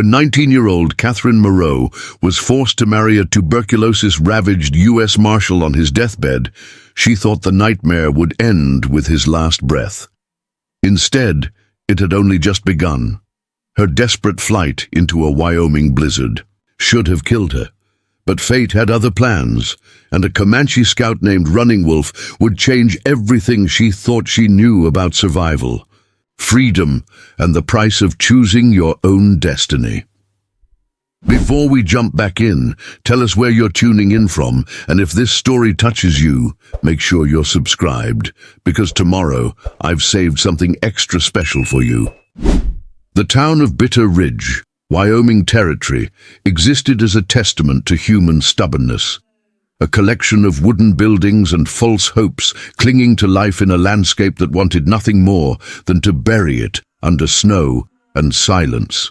When 19-year-old Catherine Moreau was forced to marry a tuberculosis-ravaged U.S. Marshal on his deathbed, she thought the nightmare would end with his last breath. Instead, it had only just begun. Her desperate flight into a Wyoming blizzard should have killed her. But fate had other plans, and a Comanche scout named Running Wolf would change everything she thought she knew about survival. Freedom and the price of choosing your own destiny. Before we jump back in, tell us where you're tuning in from, and if this story touches you, make sure you're subscribed, because tomorrow I've saved something extra special for you. The town of Bitter Ridge, Wyoming Territory, existed as a testament to human stubbornness. A collection of wooden buildings and false hopes clinging to life in a landscape that wanted nothing more than to bury it under snow and silence.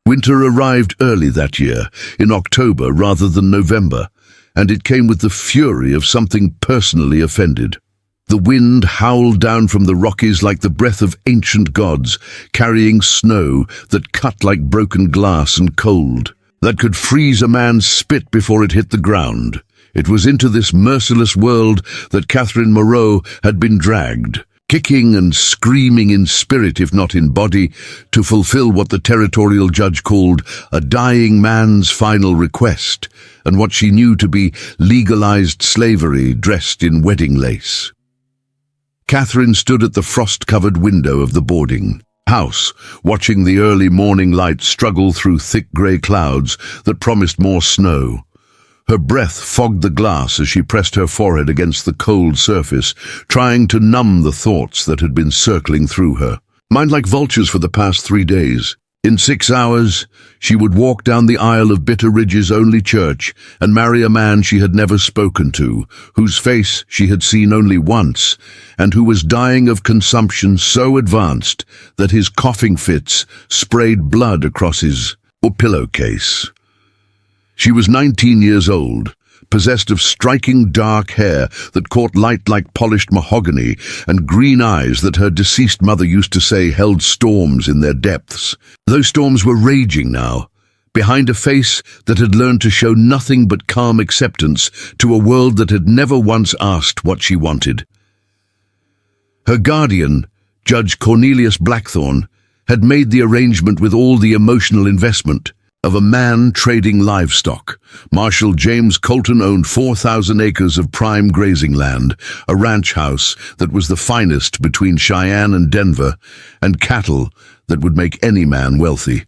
Winter arrived early that year, in October rather than November, and it came with the fury of something personally offended. The wind howled down from the Rockies like the breath of ancient gods, carrying snow that cut like broken glass and cold, that could freeze a man's spit before it hit the ground. It was into this merciless world that Catherine Moreau had been dragged, kicking and screaming in spirit if not in body, to fulfill what the territorial judge called a dying man's final request, and what she knew to be legalized slavery dressed in wedding lace. Catherine stood at the frost-covered window of the boarding house, watching the early morning light struggle through thick grey clouds that promised more snow. Her breath fogged the glass as she pressed her forehead against the cold surface, trying to numb the thoughts that had been circling through her. Mind like vultures for the past 3 days. In 6 hours, she would walk down the aisle of Bitter Ridge's only church and marry a man she had never spoken to, whose face she had seen only once, and who was dying of consumption so advanced that his coughing fits sprayed blood across his pillowcase. She was 19 years old, possessed of striking dark hair that caught light like polished mahogany, and green eyes that her deceased mother used to say held storms in their depths. Those storms were raging now, behind a face that had learned to show nothing but calm acceptance to a world that had never once asked what she wanted. Her guardian, Judge Cornelius Blackthorne, had made the arrangement with all the emotional investment of a man trading livestock. Marshal James Colton owned 4,000 acres of prime grazing land, a ranch house that was the finest between Cheyenne and Denver, and cattle that would make any man wealthy.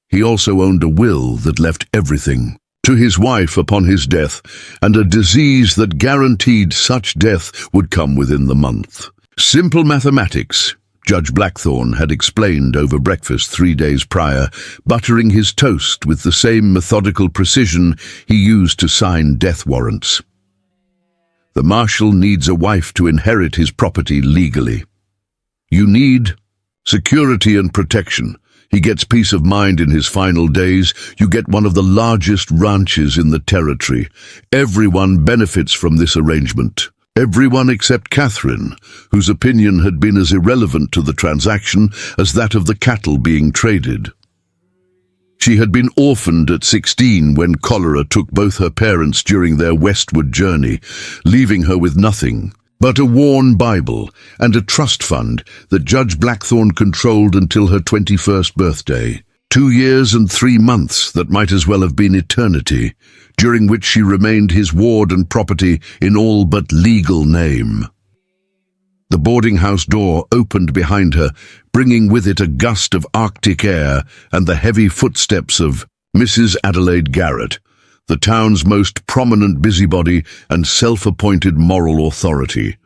He also owned a will that left everything to his wife upon his death, and a disease that guaranteed such death would come within the month. Simple mathematics, Judge Blackthorne had explained over breakfast 3 days prior, buttering his toast with the same methodical precision he used to sign death warrants. The Marshal needs a wife to inherit his property legally. You need security and protection. He gets peace of mind in his final days. You get one of the largest ranches in the territory. Everyone benefits from this arrangement. Everyone except Catherine, whose opinion had been as irrelevant to the transaction as that of the cattle being traded. She had been orphaned at 16 when cholera took both her parents during their westward journey, leaving her with nothing but a worn Bible and a trust fund that Judge Blackthorne controlled until her 21st birthday. 2 years and 3 months that might as well have been eternity, during which she remained his ward and property in all but legal name. The boarding house door opened behind her, bringing with it a gust of Arctic air and the heavy footsteps of Mrs. Adelaide Garrett, the town's most prominent busybody and self-appointed moral authority.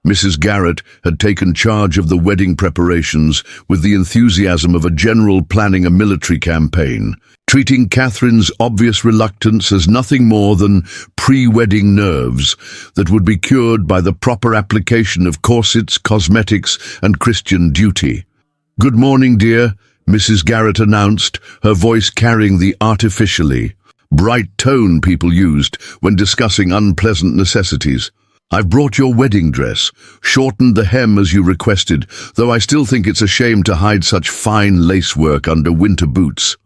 Mrs. Garrett had taken charge of the wedding preparations with the enthusiasm of a general planning a military campaign, treating Catherine's obvious reluctance as nothing more than pre-wedding nerves that would be cured by the proper application of corsets, cosmetics, and Christian duty. "Good morning, dear," Mrs. Garrett announced, her voice carrying the artificially bright tone people used when discussing unpleasant necessities. "I've brought your wedding dress, shortened the hem as you requested, though I still think it's a shame to hide such fine lacework under winter boots."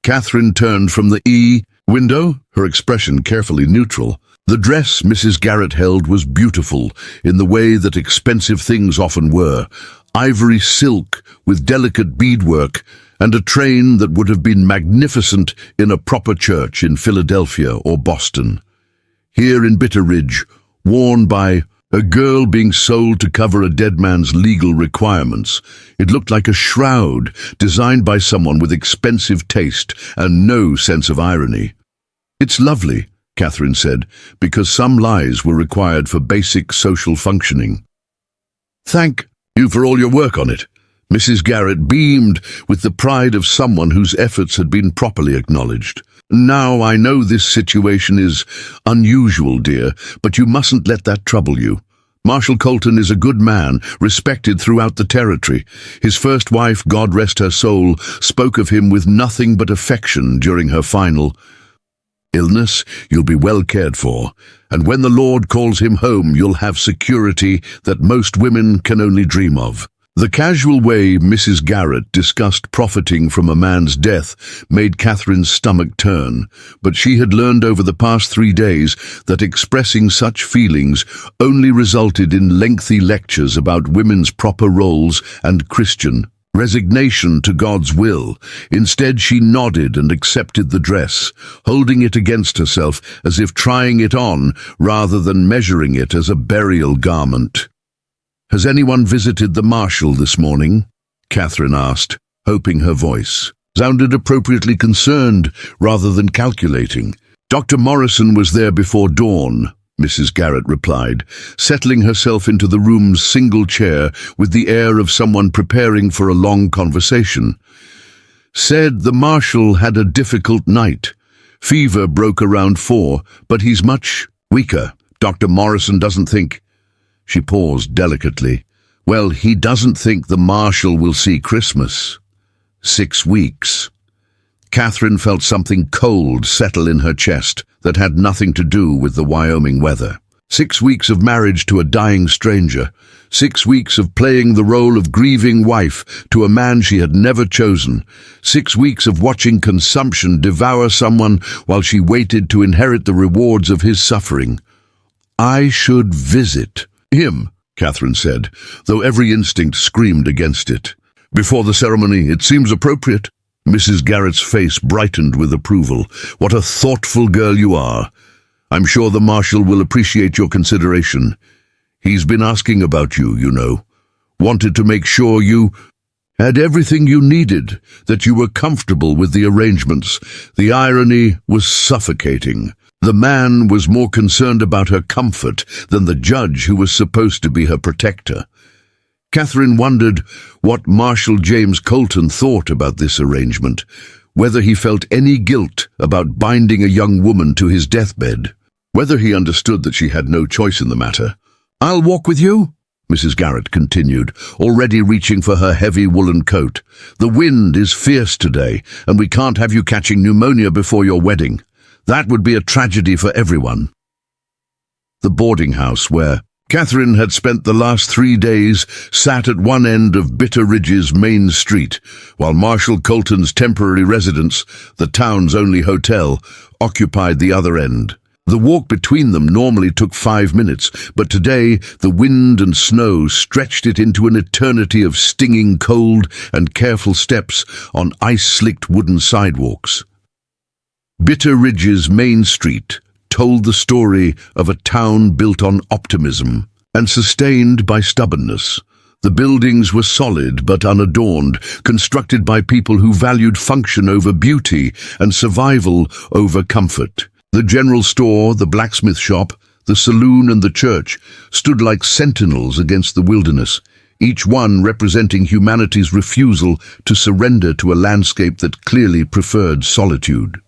Catherine turned from the window, her expression carefully neutral. The dress Mrs. Garrett held was beautiful in the way that expensive things often were, ivory silk with delicate beadwork, and a train that would have been magnificent in a proper church in Philadelphia or Boston. Here in Bitter Ridge, worn by a girl being sold to cover a dead man's legal requirements, it looked like a shroud designed by someone with expensive taste and no sense of irony. "It's lovely," Catherine said, because some lies were required for basic social functioning. "Thank you for all your work on it." Mrs. Garrett beamed with the pride of someone whose efforts had been properly acknowledged. "Now, I know this situation is unusual, dear, but you mustn't let that trouble you. Marshal Colton is a good man, respected throughout the territory. His first wife, God rest her soul, spoke of him with nothing but affection during her final illness. You'll be well cared for, and when the Lord calls him home, you'll have security that most women can only dream of." The casual way Mrs. Garrett discussed profiting from a man's death made Catherine's stomach turn, but she had learned over the past 3 days that expressing such feelings only resulted in lengthy lectures about women's proper roles and Christian resignation to God's will. Instead, she nodded and accepted the dress, holding it against herself as if trying it on rather than measuring it as a burial garment. "Has anyone visited the Marshal this morning?" Catherine asked, hoping her voice sounded appropriately concerned rather than calculating. "Dr. Morrison was there before dawn," Mrs. Garrett replied, settling herself into the room's single chair with the air of someone preparing for a long conversation. "Said the Marshal had a difficult night. Fever broke around 4, but he's much weaker. Dr. Morrison doesn't think—" She paused delicately. "Well, he doesn't think the Marshal will see Christmas." 6 weeks. Catherine felt something cold settle in her chest that had nothing to do with the Wyoming weather. 6 weeks of marriage to a dying stranger. 6 weeks of playing the role of grieving wife to a man she had never chosen. 6 weeks of watching consumption devour someone while she waited to inherit the rewards of his suffering. "I should visit him," Catherine said, though every instinct screamed against it. "Before the ceremony, it seems appropriate." Mrs. Garrett's face brightened with approval. "What a thoughtful girl you are. I'm sure the Marshal will appreciate your consideration. He's been asking about you, you know. Wanted to make sure you had everything you needed, that you were comfortable with the arrangements." The irony was suffocating. The man was more concerned about her comfort than the judge who was supposed to be her protector. Catherine wondered what Marshal James Colton thought about this arrangement, whether he felt any guilt about binding a young woman to his deathbed, whether he understood that she had no choice in the matter. "I'll walk with you," Mrs. Garrett continued, already reaching for her heavy woolen coat. "The wind is fierce today, and we can't have you catching pneumonia before your wedding. That would be a tragedy for everyone." The boarding house where Catherine had spent the last 3 days sat at one end of Bitter Ridge's main street, while Marshal Colton's temporary residence, the town's only hotel, occupied the other end. The walk between them normally took 5 minutes, but today the wind and snow stretched it into an eternity of stinging cold and careful steps on ice-slicked wooden sidewalks. Bitter Ridge's main street told the story of a town built on optimism and sustained by stubbornness. The buildings were solid but unadorned, constructed by people who valued function over beauty and survival over comfort. The general store, the blacksmith shop, the saloon and the church stood like sentinels against the wilderness, each one representing humanity's refusal to surrender to a landscape that clearly preferred solitude.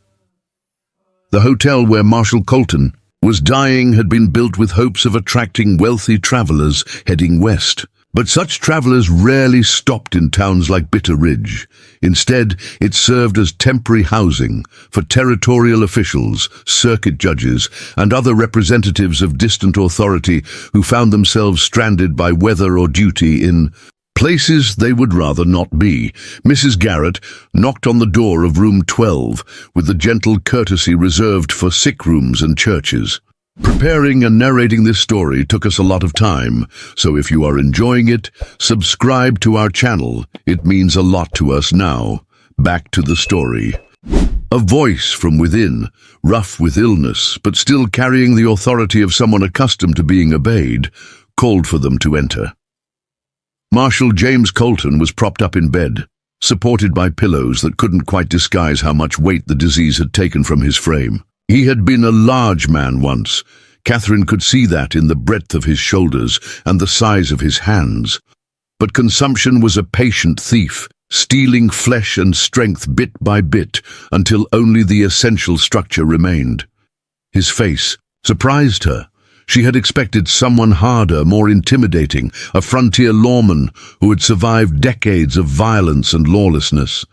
The hotel where Marshal Colton was dying had been built with hopes of attracting wealthy travelers heading west. But such travelers rarely stopped in towns like Bitter Ridge. Instead, it served as temporary housing for territorial officials, circuit judges, and other representatives of distant authority who found themselves stranded by weather or duty in Places they would rather not be. Mrs. Garrett knocked on the door of room 12 with the gentle courtesy reserved for sick rooms and churches. Preparing and narrating this story took us a lot of time, so if you are enjoying it, subscribe to our channel. It means a lot to us now. Back to the story. A voice from within, rough with illness, but still carrying the authority of someone accustomed to being obeyed, called for them to enter. Marshal James Colton was propped up in bed, supported by pillows that couldn't quite disguise how much weight the disease had taken from his frame. He had been a large man once. Catherine could see that in the breadth of his shoulders and the size of his hands. But consumption was a patient thief, stealing flesh and strength bit by bit until only the essential structure remained. His face surprised her. She had expected someone harder, more intimidating, a frontier lawman who had survived decades of violence and lawlessness.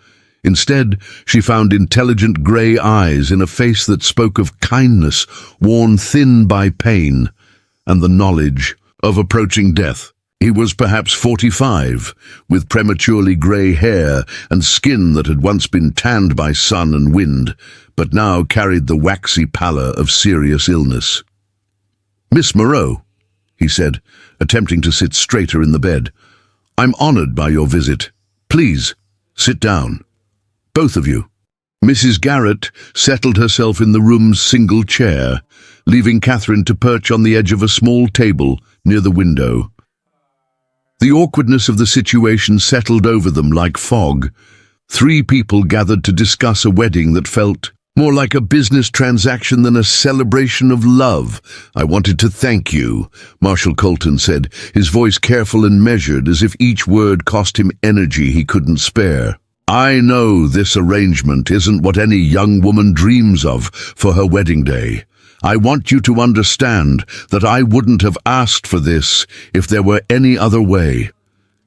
Instead, she found intelligent grey eyes in a face that spoke of kindness, worn thin by pain, and the knowledge of approaching death. He was perhaps 45, with prematurely grey hair and skin that had once been tanned by sun and wind, but now carried the waxy pallor of serious illness. "Miss Moreau," he said, attempting to sit straighter in the bed, "I'm honored by your visit. Please, sit down. Both of you." Mrs. Garrett settled herself in the room's single chair, leaving Catherine to perch on the edge of a small table near the window. The awkwardness of the situation settled over them like fog. 3 people gathered to discuss a wedding that felt more like a business transaction than a celebration of love. "I wanted to thank you," Marshal Colton said, his voice careful and measured as if each word cost him energy he couldn't spare. "I know this arrangement isn't what any young woman dreams of for her wedding day. I want you to understand that I wouldn't have asked for this if there were any other way."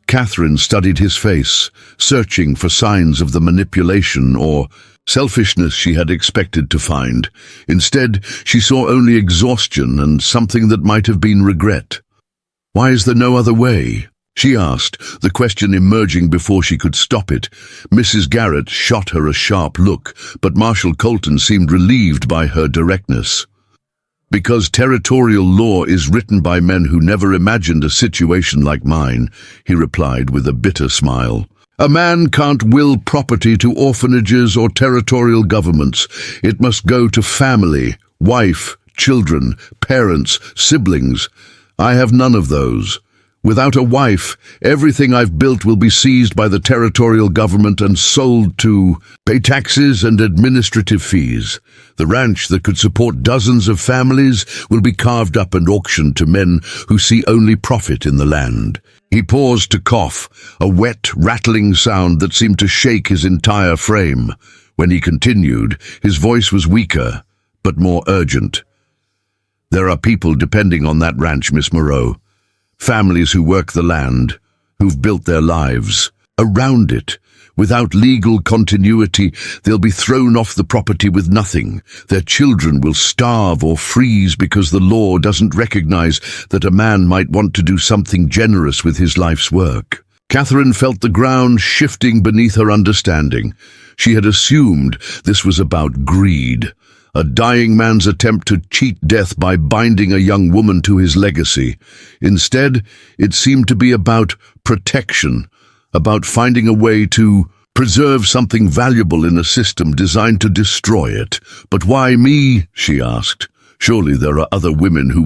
Catherine studied his face, searching for signs of the manipulation or selfishness she had expected to find. Instead, she saw only exhaustion and something that might have been regret. "Why is there no other way?" she asked, the question emerging before she could stop it. Mrs. Garrett shot her a sharp look, but Marshal Colton seemed relieved by her directness. "Because territorial law is written by men who never imagined a situation like mine," he replied with a bitter smile. "A man can't will property to orphanages or territorial governments. It must go to family, wife, children, parents, siblings. I have none of those. Without a wife, everything I've built will be seized by the territorial government and sold to pay taxes and administrative fees. The ranch that could support dozens of families will be carved up and auctioned to men who see only profit in the land." He paused to cough, a wet, rattling sound that seemed to shake his entire frame. When he continued, his voice was weaker, but more urgent. "There are people depending on that ranch, Miss Moreau. Families who work the land, who've built their lives around it. Without legal continuity, they'll be thrown off the property with nothing. Their children will starve or freeze because the law doesn't recognize that a man might want to do something generous with his life's work." Catherine felt the ground shifting beneath her understanding. She had assumed this was about greed, a dying man's attempt to cheat death by binding a young woman to his legacy. Instead, it seemed to be about protection, about finding a way to preserve something valuable in a system designed to destroy it. "But why me?" she asked. "Surely there are other women who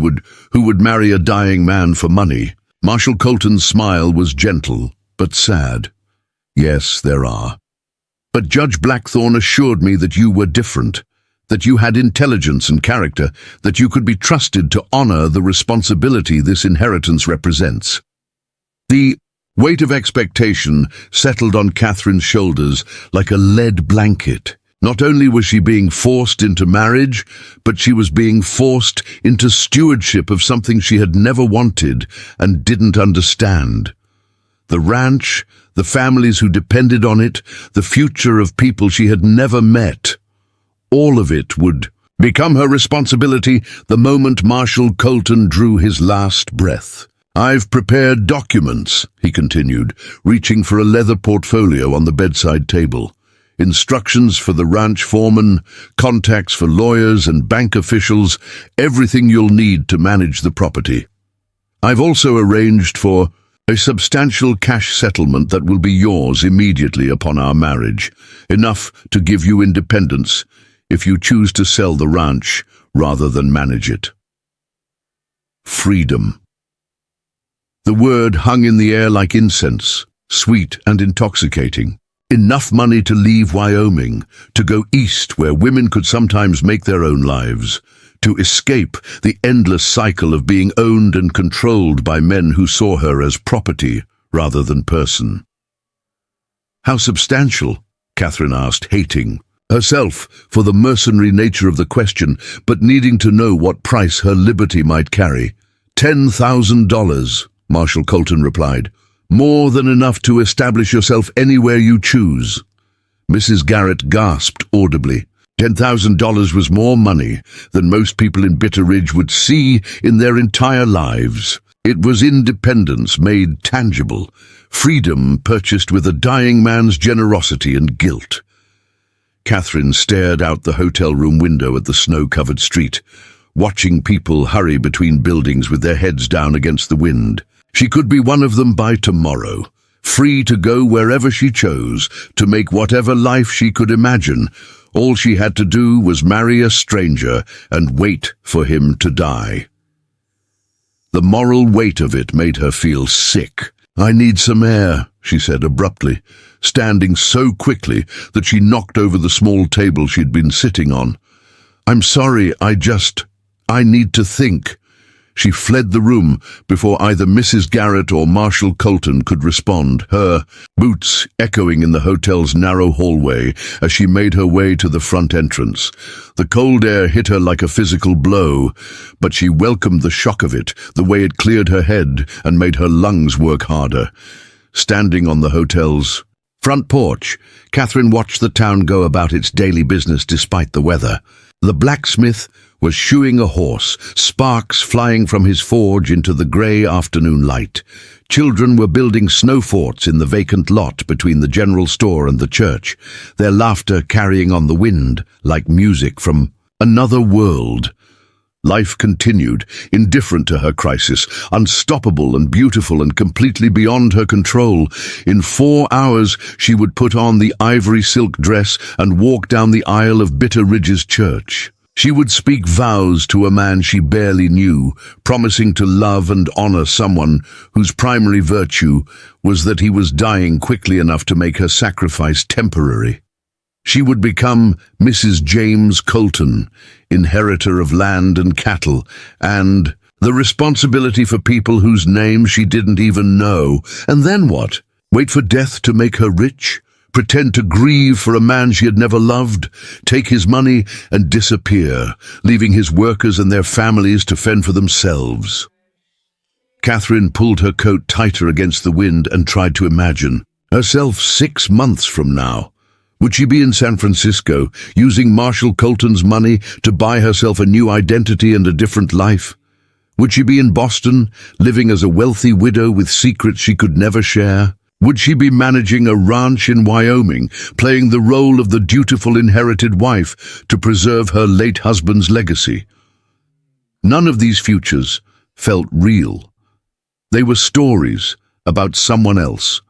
would marry a dying man for money." Marshal Colton's smile was gentle, but sad. "Yes, there are. But Judge Blackthorne assured me that you were different, that you had intelligence and character, that you could be trusted to honor the responsibility this inheritance represents." The weight of expectation settled on Catherine's shoulders like a lead blanket. Not only was she being forced into marriage, but she was being forced into stewardship of something she had never wanted and didn't understand. The ranch, the families who depended on it, the future of people she had never met. All of it would become her responsibility the moment Marshal Colton drew his last breath. "I've prepared documents," he continued, reaching for a leather portfolio on the bedside table. "Instructions for the ranch foreman, contacts for lawyers and bank officials, everything you'll need to manage the property. I've also arranged for a substantial cash settlement that will be yours immediately upon our marriage, enough to give you independence if you choose to sell the ranch rather than manage it." Freedom. The word hung in the air like incense, sweet and intoxicating. Enough money to leave Wyoming, to go east where women could sometimes make their own lives, to escape the endless cycle of being owned and controlled by men who saw her as property rather than person. "How substantial?" Catherine asked, hating herself for the mercenary nature of the question, but needing to know what price her liberty might carry. $10,000, Marshal Colton replied. "More than enough to establish yourself anywhere you choose." Mrs. Garrett gasped audibly. $10,000 was more money than most people in Bitter Ridge would see in their entire lives. It was independence made tangible, freedom purchased with a dying man's generosity and guilt. Catherine stared out the hotel room window at the snow-covered street, watching people hurry between buildings with their heads down against the wind. She could be one of them by tomorrow, free to go wherever she chose, to make whatever life she could imagine. All she had to do was marry a stranger and wait for him to die. The moral weight of it made her feel sick. "I need some air," she said abruptly, standing so quickly that she knocked over the small table she'd been sitting on. "I'm sorry, I need to think." She fled the room before either Mrs. Garrett or Marshal Colton could respond, her boots echoing in the hotel's narrow hallway as she made her way to the front entrance. The cold air hit her like a physical blow, but she welcomed the shock of it, the way it cleared her head and made her lungs work harder. Standing on the hotel's front porch, Catherine watched the town go about its daily business despite the weather. The blacksmith was shoeing a horse, sparks flying from his forge into the grey afternoon light. Children were building snow forts in the vacant lot between the general store and the church, their laughter carrying on the wind like music from another world. Life continued, indifferent to her crisis, unstoppable and beautiful and completely beyond her control. In 4 hours, she would put on the ivory silk dress and walk down the aisle of Bitter Ridge's church. She would speak vows to a man she barely knew, promising to love and honor someone whose primary virtue was that he was dying quickly enough to make her sacrifice temporary. She would become Mrs. James Colton, inheritor of land and cattle, and the responsibility for people whose names she didn't even know. And then what? Wait for death to make her rich? Pretend to grieve for a man she had never loved? Take his money and disappear, leaving his workers and their families to fend for themselves? Catherine pulled her coat tighter against the wind and tried to imagine herself 6 months from now. Would she be in San Francisco, using Marshal Colton's money to buy herself a new identity and a different life? Would she be in Boston, living as a wealthy widow with secrets she could never share? Would she be managing a ranch in Wyoming, playing the role of the dutiful inherited wife to preserve her late husband's legacy? None of these futures felt real. They were stories about someone else,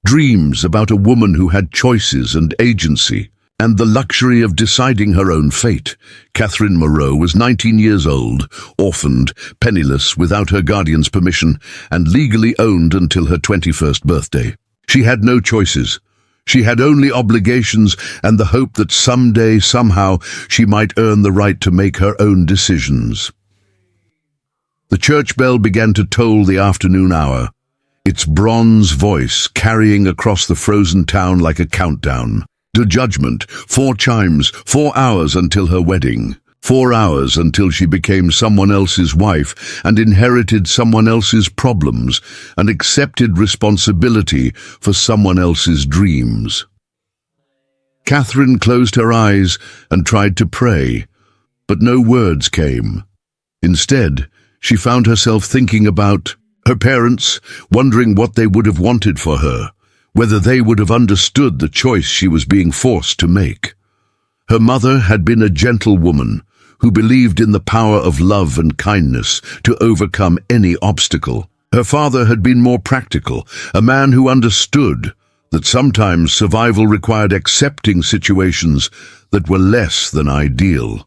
dreams about a woman who had choices and agency, and the luxury of deciding her own fate. Catherine Moreau was 19 years old, orphaned, penniless, without her guardian's permission, and legally owned until her 21st birthday. She had no choices. She had only obligations and the hope that someday, somehow, she might earn the right to make her own decisions. The church bell began to toll the afternoon hour, its bronze voice carrying across the frozen town like a countdown. To judgment, 4 chimes, 4 hours until her wedding, 4 hours until she became someone else's wife and inherited someone else's problems and accepted responsibility for someone else's dreams. Catherine closed her eyes and tried to pray, but no words came. Instead, she found herself thinking about Her parents, wondering what they would have wanted for her, whether they would have understood the choice she was being forced to make. Her mother had been a gentle woman who believed in the power of love and kindness to overcome any obstacle. Her father had been more practical, a man who understood that sometimes survival required accepting situations that were less than ideal.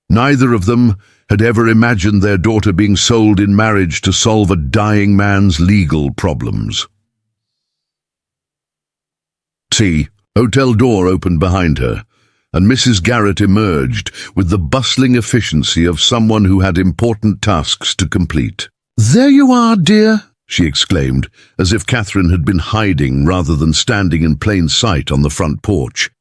Neither of them had ever imagined their daughter being sold in marriage to solve a dying man's legal problems. Hotel door opened behind her, and Mrs. Garrett emerged with the bustling efficiency of someone who had important tasks to complete. "There you are, dear," she exclaimed, as if Catherine had been hiding rather than standing in plain sight on the front porch.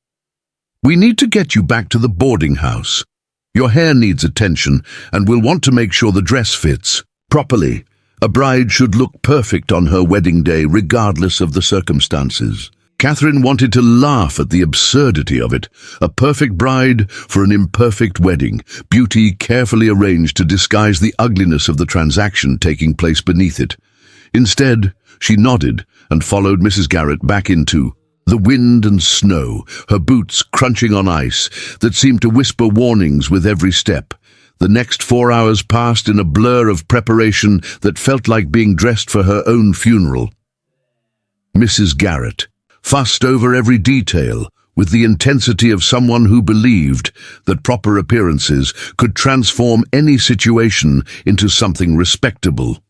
"We need to get you back to the boarding house. Your hair needs attention, and we'll want to make sure the dress fits properly. A bride should look perfect on her wedding day, regardless of the circumstances." Catherine wanted to laugh at the absurdity of it. A perfect bride for an imperfect wedding, beauty carefully arranged to disguise the ugliness of the transaction taking place beneath it. Instead, she nodded and followed Mrs. Garrett back into the wind and snow, her boots crunching on ice that seemed to whisper warnings with every step. The next 4 hours passed in a blur of preparation that felt like being dressed for her own funeral. Mrs. Garrett fussed over every detail with the intensity of someone who believed that proper appearances could transform any situation into something respectable.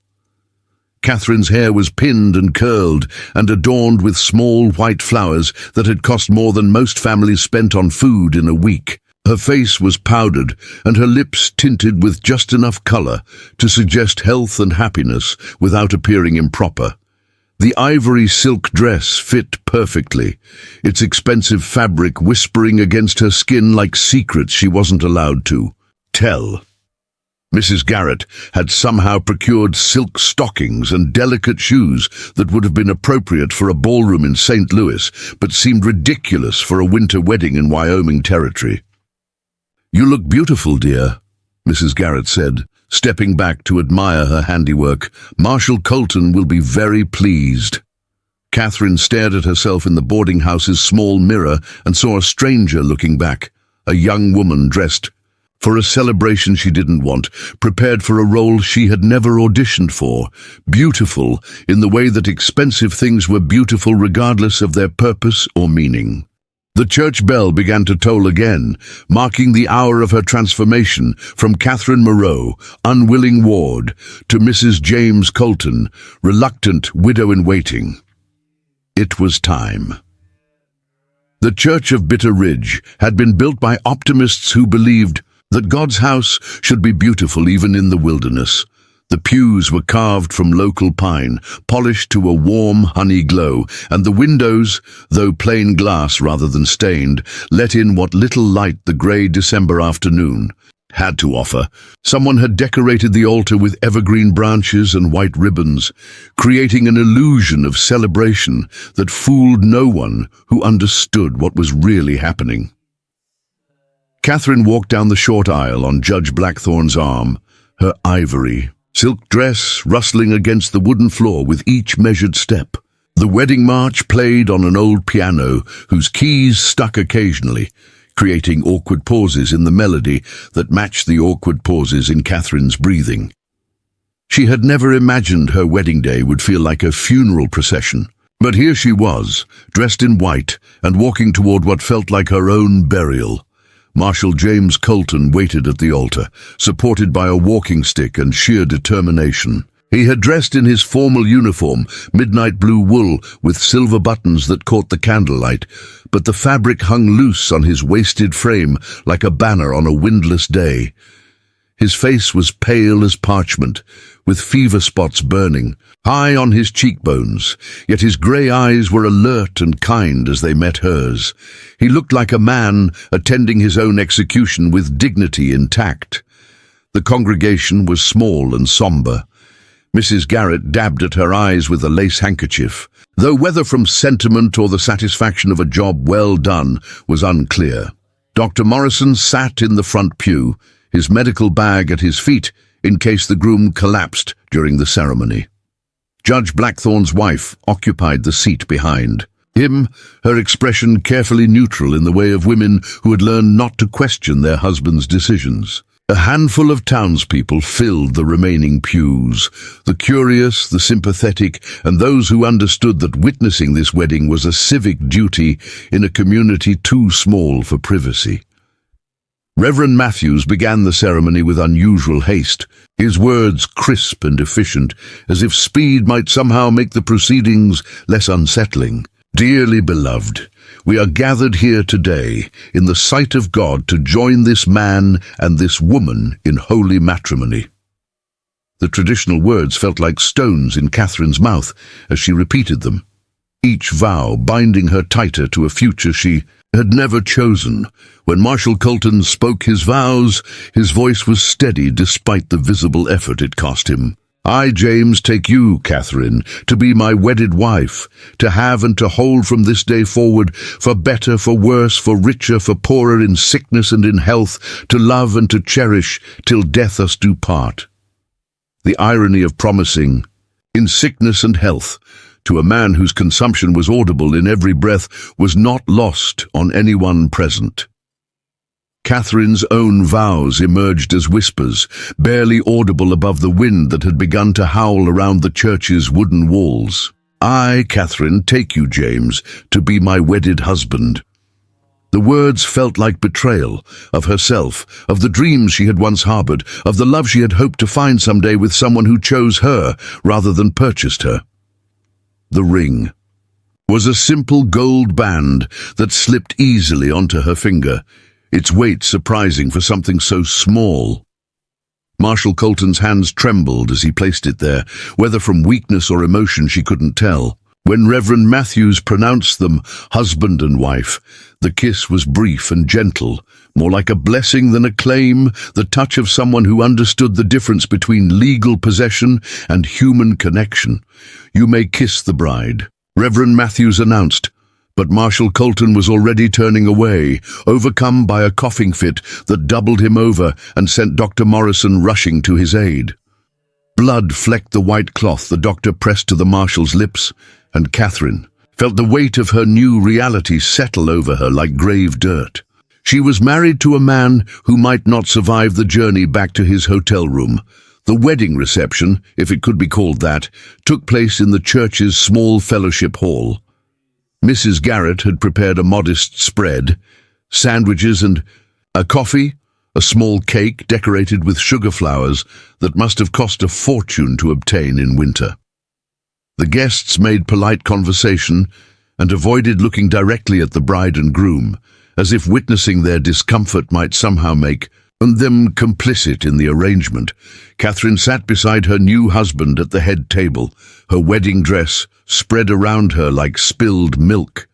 Catherine's hair was pinned and curled and adorned with small white flowers that had cost more than most families spent on food in a week. Her face was powdered and her lips tinted with just enough color to suggest health and happiness without appearing improper. The ivory silk dress fit perfectly, its expensive fabric whispering against her skin like secrets she wasn't allowed to tell. Mrs. Garrett had somehow procured silk stockings and delicate shoes that would have been appropriate for a ballroom in St. Louis, but seemed ridiculous for a winter wedding in Wyoming territory. "You look beautiful, dear," Mrs. Garrett said, stepping back to admire her handiwork. "Marshal Colton will be very pleased." Catherine stared at herself in the boarding house's small mirror and saw a stranger looking back, a young woman dressed for a celebration she didn't want, prepared for a role she had never auditioned for, beautiful in the way that expensive things were beautiful regardless of their purpose or meaning. The church bell began to toll again, marking the hour of her transformation from Catherine Moreau, unwilling ward, to Mrs. James Colton, reluctant widow-in-waiting. It was time. The Church of Bitter Ridge had been built by optimists who believed that God's house should be beautiful even in the wilderness. The pews were carved from local pine, polished to a warm honey glow, and the windows, though plain glass rather than stained, let in what little light the grey December afternoon had to offer. Someone had decorated the altar with evergreen branches and white ribbons, creating an illusion of celebration that fooled no one who understood what was really happening. Catherine walked down the short aisle on Judge Blackthorn's arm, her ivory silk dress rustling against the wooden floor with each measured step. The wedding march played on an old piano whose keys stuck occasionally, creating awkward pauses in the melody that matched the awkward pauses in Catherine's breathing. She had never imagined her wedding day would feel like a funeral procession, but here she was, dressed in white and walking toward what felt like her own burial. Marshal James Colton waited at the altar, supported by a walking stick and sheer determination. He had dressed in his formal uniform, midnight blue wool with silver buttons that caught the candlelight, but the fabric hung loose on his wasted frame like a banner on a windless day. His face was pale as parchment, with fever spots burning high on his cheekbones, yet his grey eyes were alert and kind as they met hers. He looked like a man attending his own execution with dignity intact. The congregation was small and somber. Mrs. Garrett dabbed at her eyes with a lace handkerchief, though whether from sentiment or the satisfaction of a job well done was unclear. Dr. Morrison sat in the front pew, his medical bag at his feet in case the groom collapsed during the ceremony. Judge Blackthorn's wife occupied the seat behind him, her expression carefully neutral in the way of women who had learned not to question their husbands' decisions. A handful of townspeople filled the remaining pews, the curious, the sympathetic, and those who understood that witnessing this wedding was a civic duty in a community too small for privacy. Reverend Matthews began the ceremony with unusual haste, his words crisp and efficient, as if speed might somehow make the proceedings less unsettling. Dearly beloved, we are gathered here today in the sight of God to join this man and this woman in holy matrimony. The traditional words felt like stones in Catherine's mouth as she repeated them, each vow binding her tighter to a future she had never chosen. When Marshal Colton spoke his vows, his voice was steady despite the visible effort it cost him. I, James, take you, Catherine, to be my wedded wife, to have and to hold from this day forward, for better, for worse, for richer, for poorer, in sickness and in health, to love and to cherish, till death us do part. The irony of promising, in sickness and health, to a man whose consumption was audible in every breath was not lost on anyone present. Catherine's own vows emerged as whispers, barely audible above the wind that had begun to howl around the church's wooden walls. I, Catherine, take you, James, to be my wedded husband. The words felt like betrayal of herself, of the dreams she had once harbored, of the love she had hoped to find someday with someone who chose her rather than purchased her. The ring was a simple gold band that slipped easily onto her finger, its weight surprising for something so small. Marshal Colton's hands trembled as he placed it there, whether from weakness or emotion she couldn't tell. When Reverend Matthews pronounced them husband and wife, the kiss was brief and gentle, more like a blessing than a claim, the touch of someone who understood the difference between legal possession and human connection. You may kiss the bride, Reverend Matthews announced, but Marshal Colton was already turning away, overcome by a coughing fit that doubled him over and sent Dr. Morrison rushing to his aid. Blood flecked the white cloth the doctor pressed to the Marshal's lips, and Catherine felt the weight of her new reality settle over her like grave dirt. She was married to a man who might not survive the journey back to his hotel room. The wedding reception, if it could be called that, took place in the church's small fellowship hall. Mrs. Garrett had prepared a modest spread, sandwiches and a coffee, a small cake decorated with sugar flowers that must have cost a fortune to obtain in winter. The guests made polite conversation and avoided looking directly at the bride and groom, as if witnessing their discomfort might somehow make them complicit in the arrangement. Catherine sat beside her new husband at the head table, her wedding dress spread around her like spilled milk.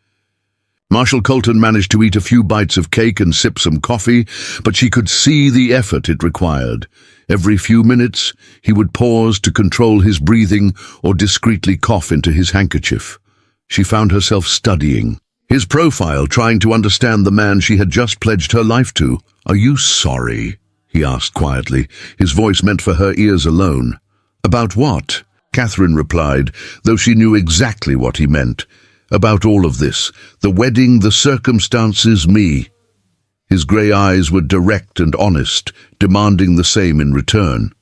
Marshal Colton managed to eat a few bites of cake and sip some coffee, but she could see the effort it required. Every few minutes, he would pause to control his breathing or discreetly cough into his handkerchief. She found herself studying his profile, trying to understand the man she had just pledged her life to. Are you sorry? He asked quietly, his voice meant for her ears alone. About what? Catherine replied, though she knew exactly what he meant. About all of this, the wedding, the circumstances, me. His grey eyes were direct and honest, demanding the same in return.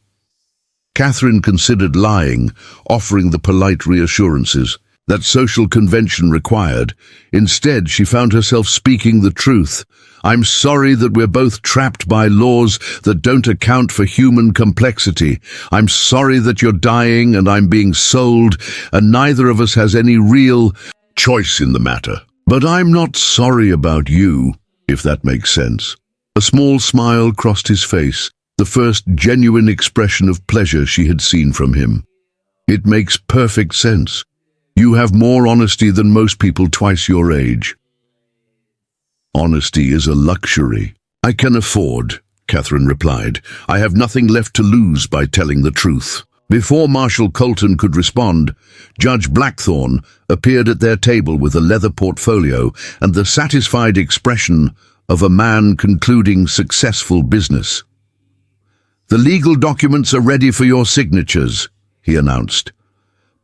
Catherine considered lying, offering the polite reassurances that social convention required. Instead, she found herself speaking the truth. I'm sorry that we're both trapped by laws that don't account for human complexity. I'm sorry that you're dying and I'm being sold, and neither of us has any real choice in the matter. But I'm not sorry about you, if that makes sense. A small smile crossed his face, the first genuine expression of pleasure she had seen from him. It makes perfect sense. You have more honesty than most people twice your age. Honesty is a luxury I can afford, Catherine replied. I have nothing left to lose by telling the truth. Before Marshal Colton could respond, Judge Blackthorn appeared at their table with a leather portfolio and the satisfied expression of a man concluding successful business. The legal documents are ready for your signatures, he announced.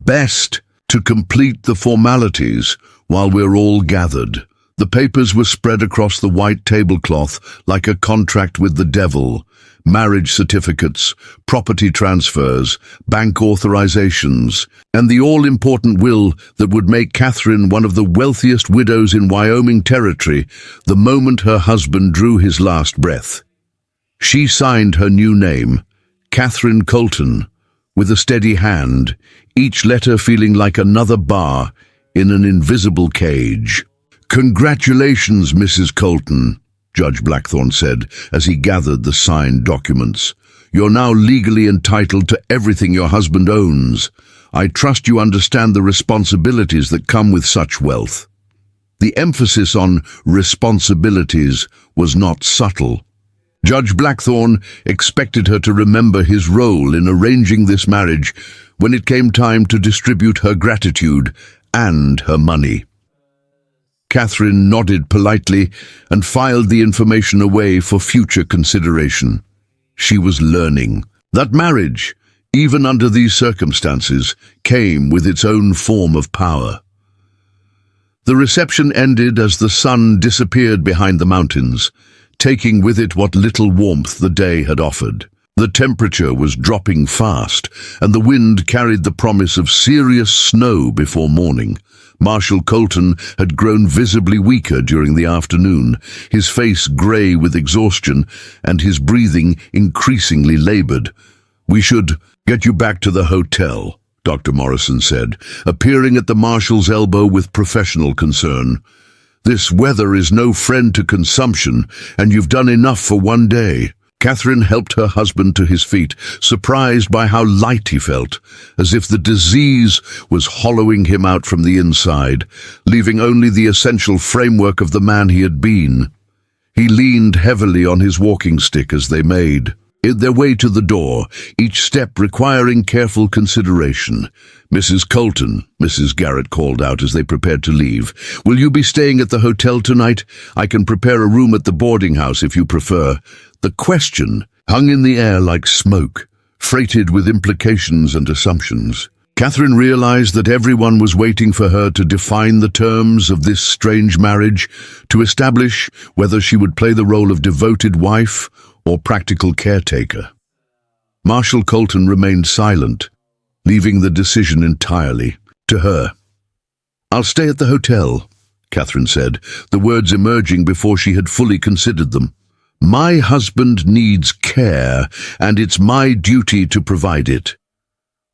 Best to complete the formalities while we're all gathered. The papers were spread across the white tablecloth like a contract with the devil. Marriage certificates, property transfers, bank authorizations, and the all-important will that would make Catherine one of the wealthiest widows in Wyoming Territory the moment her husband drew his last breath. She signed her new name, Catherine Colton, with a steady hand, each letter feeling like another bar in an invisible cage. "Congratulations, Mrs. Colton," Judge Blackthorne said as he gathered the signed documents. "You're now legally entitled to everything your husband owns. I trust you understand the responsibilities that come with such wealth." The emphasis on responsibilities was not subtle. Judge Blackthorne expected her to remember his role in arranging this marriage when it came time to distribute her gratitude and her money. Catherine nodded politely and filed the information away for future consideration. She was learning that marriage, even under these circumstances, came with its own form of power. The reception ended as the sun disappeared behind the mountains, taking with it what little warmth the day had offered. The temperature was dropping fast, and the wind carried the promise of serious snow before morning. Marshal Colton had grown visibly weaker during the afternoon, his face grey with exhaustion and his breathing increasingly labored. "We should get you back to the hotel," Dr. Morrison said, appearing at the marshal's elbow with professional concern. "This weather is no friend to consumption, and you've done enough for one day." Catherine helped her husband to his feet, surprised by how light he felt, as if the disease was hollowing him out from the inside, leaving only the essential framework of the man he had been. He leaned heavily on his walking stick as they made their way to the door, each step requiring careful consideration. "Mrs. Colton," Mrs. Garrett called out as they prepared to leave, "will you be staying at the hotel tonight? I can prepare a room at the boarding house if you prefer." The question hung in the air like smoke, freighted with implications and assumptions. Catherine realized that everyone was waiting for her to define the terms of this strange marriage, to establish whether she would play the role of devoted wife or practical caretaker. Marshal Colton remained silent, leaving the decision entirely to her. "I'll stay at the hotel," Catherine said, the words emerging before she had fully considered them. "My husband needs care, and it's my duty to provide it."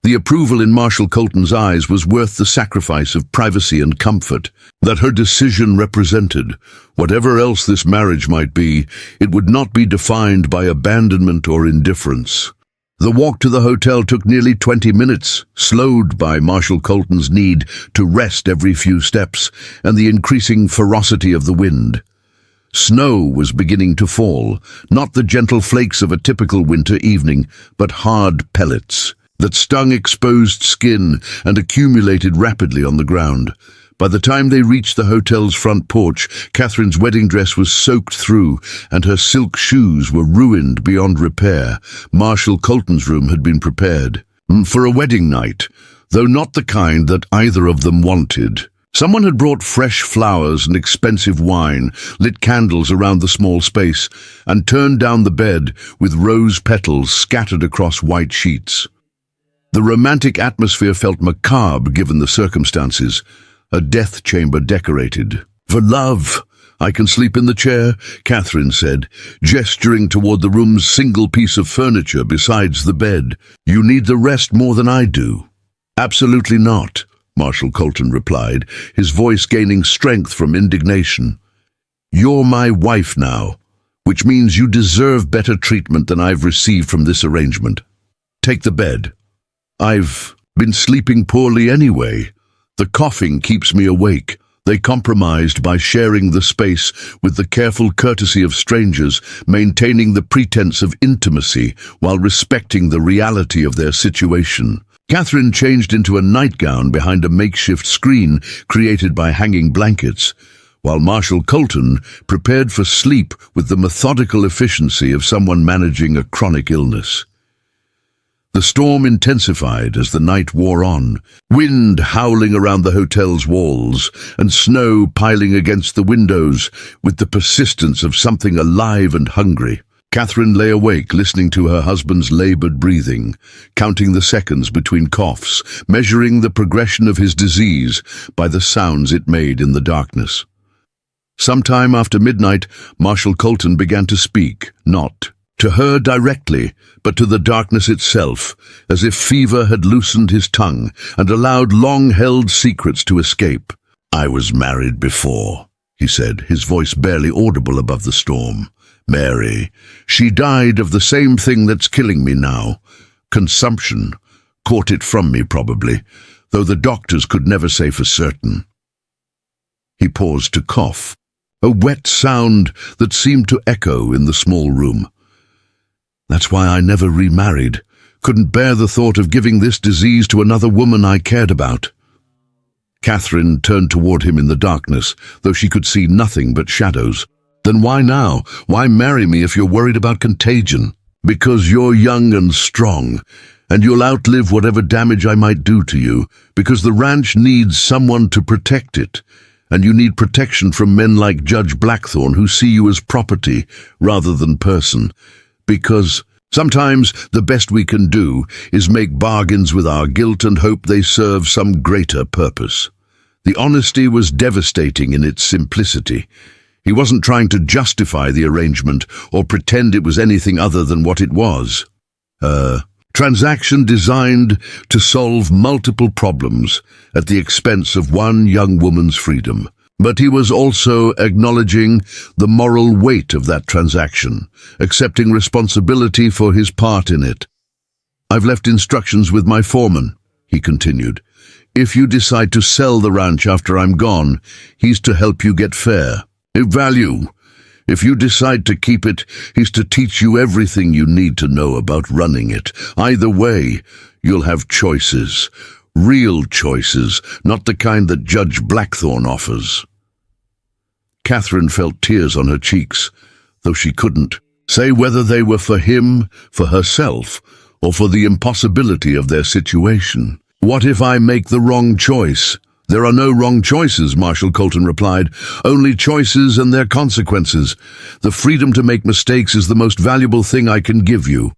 The approval in Marshal Colton's eyes was worth the sacrifice of privacy and comfort that her decision represented. Whatever else this marriage might be, it would not be defined by abandonment or indifference. The walk to the hotel took nearly 20 minutes, slowed by Marshal Colton's need to rest every few steps and the increasing ferocity of the wind. Snow was beginning to fall, not the gentle flakes of a typical winter evening, but hard pellets that stung exposed skin and accumulated rapidly on the ground. By the time they reached the hotel's front porch, Catherine's wedding dress was soaked through, and her silk shoes were ruined beyond repair. Marshal Colton's room had been prepared for a wedding night, though not the kind that either of them wanted. Someone had brought fresh flowers and expensive wine, lit candles around the small space, and turned down the bed with rose petals scattered across white sheets. The romantic atmosphere felt macabre given the circumstances, a death chamber decorated. "For love, I can sleep in the chair," Catherine said, gesturing toward the room's single piece of furniture besides the bed. "You need the rest more than I do." "Absolutely not," Marshal Colton replied, his voice gaining strength from indignation. "You're my wife now, which means you deserve better treatment than I've received from this arrangement. Take the bed." "I've been sleeping poorly anyway. The coughing keeps me awake." They compromised by sharing the space with the careful courtesy of strangers, maintaining the pretense of intimacy while respecting the reality of their situation. Catherine changed into a nightgown behind a makeshift screen created by hanging blankets, while Marshal Colton prepared for sleep with the methodical efficiency of someone managing a chronic illness. The storm intensified as the night wore on, wind howling around the hotel's walls and snow piling against the windows with the persistence of something alive and hungry. Catherine lay awake listening to her husband's labored breathing, counting the seconds between coughs, measuring the progression of his disease by the sounds it made in the darkness. Sometime after midnight, Marshal Colton began to speak, not to her directly, but to the darkness itself, as if fever had loosened his tongue and allowed long-held secrets to escape. "I was married before," he said, his voice barely audible above the storm. "Mary, she died of the same thing that's killing me now. Consumption. Caught it from me, probably, though the doctors could never say for certain." He paused to cough, a wet sound that seemed to echo in the small room. "That's why I never remarried. Couldn't bear the thought of giving this disease to another woman I cared about." Catherine turned toward him in the darkness, though she could see nothing but shadows. "Then why now? Why marry me if you're worried about contagion?" "Because you're young and strong, and you'll outlive whatever damage I might do to you. Because the ranch needs someone to protect it, and you need protection from men like Judge Blackthorne who see you as property rather than person. Because sometimes the best we can do is make bargains with our guilt and hope they serve some greater purpose." The honesty was devastating in its simplicity. He wasn't trying to justify the arrangement or pretend it was anything other than what it was. A transaction designed to solve multiple problems at the expense of one young woman's freedom. But he was also acknowledging the moral weight of that transaction, accepting responsibility for his part in it. "I've left instructions with my foreman," he continued. "If you decide to sell the ranch after I'm gone, he's to help you get fair value. If you decide to keep it, he's to teach you everything you need to know about running it. Either way, you'll have choices. Real choices, not the kind that Judge Blackthorne offers." Catherine felt tears on her cheeks, though she couldn't say whether they were for him, for herself, or for the impossibility of their situation. "What if I make the wrong choice?" "There are no wrong choices," Marshal Colton replied. "Only choices and their consequences. The freedom to make mistakes is the most valuable thing I can give you."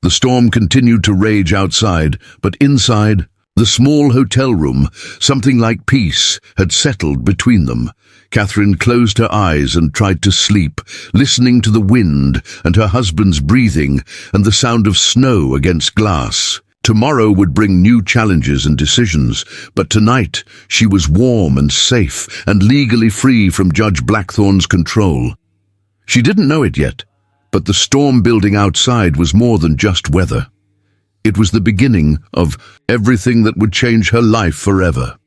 The storm continued to rage outside, but inside, the small hotel room, something like peace had settled between them. Catherine closed her eyes and tried to sleep, listening to the wind and her husband's breathing and the sound of snow against glass. Tomorrow would bring new challenges and decisions, but tonight she was warm and safe and legally free from Judge Blackthorne's control. She didn't know it yet, but the storm building outside was more than just weather. It was the beginning of everything that would change her life forever.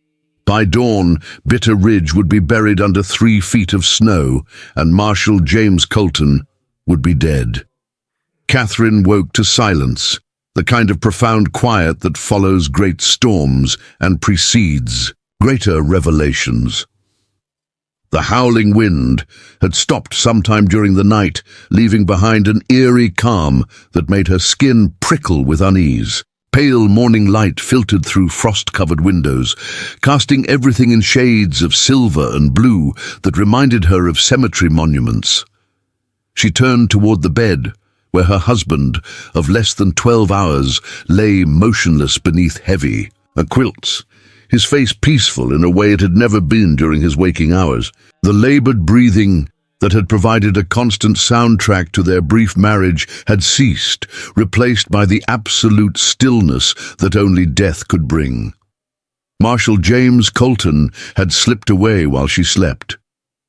By dawn, Bitter Ridge would be buried under 3 feet of snow, and Marshal James Colton would be dead. Catherine woke to silence, the kind of profound quiet that follows great storms and precedes greater revelations. The howling wind had stopped sometime during the night, leaving behind an eerie calm that made her skin prickle with unease. Pale morning light filtered through frost-covered windows, casting everything in shades of silver and blue that reminded her of cemetery monuments. She turned toward the bed, where her husband, of less than 12 hours, lay motionless beneath heavy quilts, his face peaceful in a way it had never been during his waking hours. The labored breathing that had provided a constant soundtrack to their brief marriage had ceased, replaced by the absolute stillness that only death could bring. Marshal James Colton had slipped away while she slept,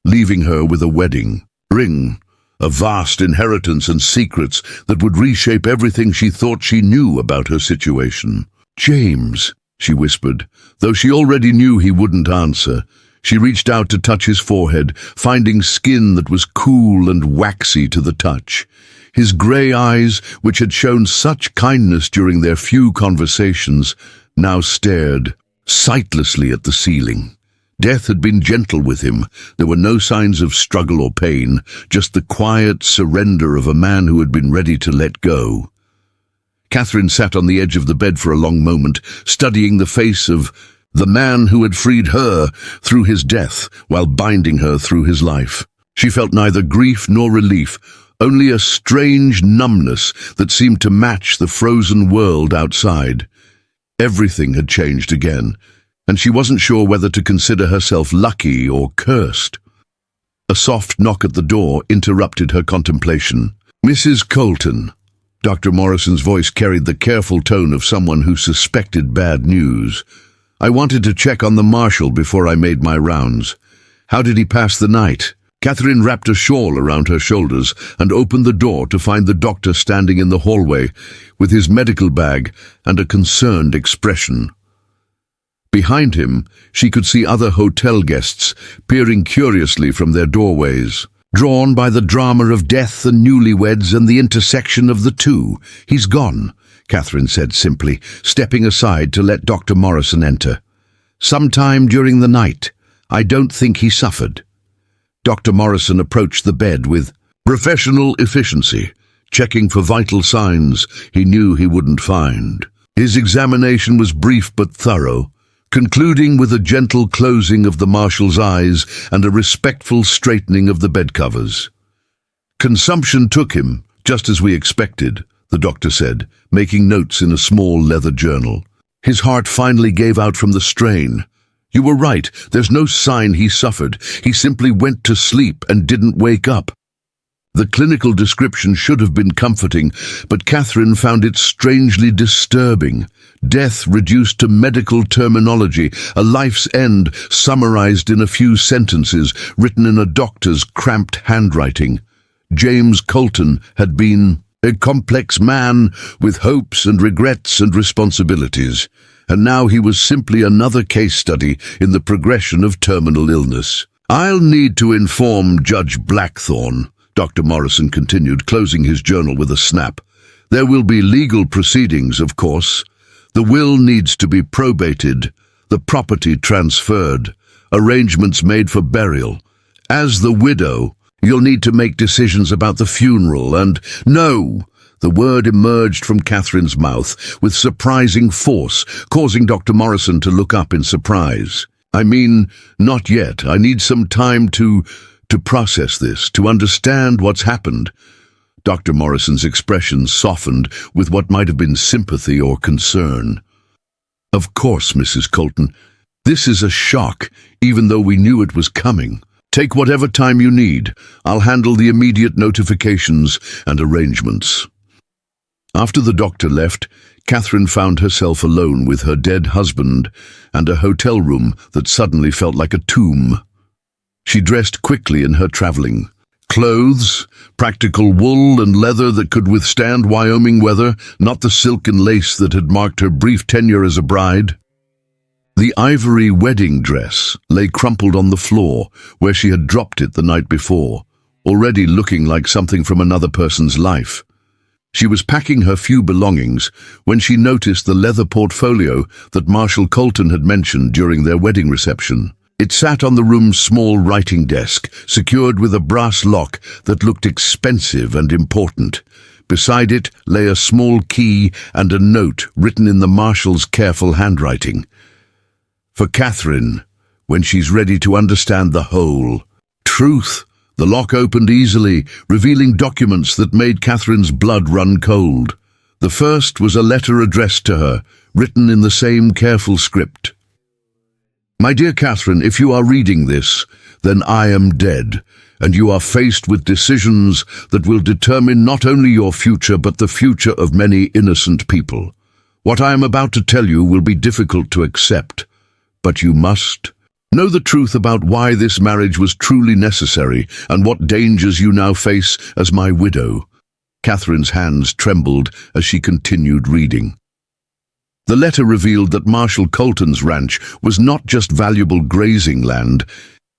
leaving her with a wedding ring, a vast inheritance and secrets that would reshape everything she thought she knew about her situation. "James," she whispered, though she already knew he wouldn't answer. She reached out to touch his forehead, finding skin that was cool and waxy to the touch. His grey eyes, which had shown such kindness during their few conversations, now stared sightlessly at the ceiling. Death had been gentle with him. There were no signs of struggle or pain, just the quiet surrender of a man who had been ready to let go. Catherine sat on the edge of the bed for a long moment, studying the face of the man who had freed her through his death while binding her through his life. She felt neither grief nor relief, only a strange numbness that seemed to match the frozen world outside. Everything had changed again, and she wasn't sure whether to consider herself lucky or cursed. A soft knock at the door interrupted her contemplation. "Mrs. Colton." Dr. Morrison's voice carried the careful tone of someone who suspected bad news. "I wanted to check on the Marshal before I made my rounds. How did he pass the night?" Catherine wrapped a shawl around her shoulders and opened the door to find the doctor standing in the hallway with his medical bag and a concerned expression. Behind him, she could see other hotel guests peering curiously from their doorways. Drawn by the drama of death and newlyweds and the intersection of the two, "He's gone," Catherine said simply, stepping aside to let Dr. Morrison enter. "Sometime during the night. I don't think he suffered." Dr. Morrison approached the bed with professional efficiency, checking for vital signs he knew he wouldn't find. His examination was brief but thorough, concluding with a gentle closing of the Marshal's eyes and a respectful straightening of the bed covers. "Consumption took him, just as we expected," the doctor said, making notes in a small leather journal. "His heart finally gave out from the strain. You were right, there's no sign he suffered. He simply went to sleep and didn't wake up." The clinical description should have been comforting, but Catherine found it strangely disturbing. Death reduced to medical terminology, a life's end summarized in a few sentences written in a doctor's cramped handwriting. James Colton had been a complex man with hopes and regrets and responsibilities, and now he was simply another case study in the progression of terminal illness. "I'll need to inform Judge Blackthorne," Dr. Morrison continued, closing his journal with a snap. "There will be legal proceedings, of course. The will needs to be probated, the property transferred, arrangements made for burial. As the widow, you'll need to make decisions about the funeral and—" "No!" The word emerged from Catherine's mouth with surprising force, causing Dr. Morrison to look up in surprise. "I mean, not yet. I need some time to process this, to understand what's happened." Dr. Morrison's expression softened with what might have been sympathy or concern. "Of course, Mrs. Colton. This is a shock, even though we knew it was coming. Take whatever time you need. I'll handle the immediate notifications and arrangements." After the doctor left, Catherine found herself alone with her dead husband and a hotel room that suddenly felt like a tomb. She dressed quickly in her traveling clothes, practical wool and leather that could withstand Wyoming weather, not the silk and lace that had marked her brief tenure as a bride. The ivory wedding dress lay crumpled on the floor where she had dropped it the night before, already looking like something from another person's life. She was packing her few belongings when she noticed the leather portfolio that Marshal Colton had mentioned during their wedding reception. It sat on the room's small writing desk, secured with a brass lock that looked expensive and important. Beside it lay a small key and a note written in the Marshal's careful handwriting. "For Catherine, when she's ready to understand the whole truth." The lock opened easily, revealing documents that made Catherine's blood run cold. The first was a letter addressed to her, written in the same careful script. "My dear Catherine, if you are reading this, then I am dead, and you are faced with decisions that will determine not only your future but the future of many innocent people. What I am about to tell you will be difficult to accept, but you must know the truth about why this marriage was truly necessary and what dangers you now face as my widow." Catherine's hands trembled as she continued reading. The letter revealed that Marshal Colton's ranch was not just valuable grazing land,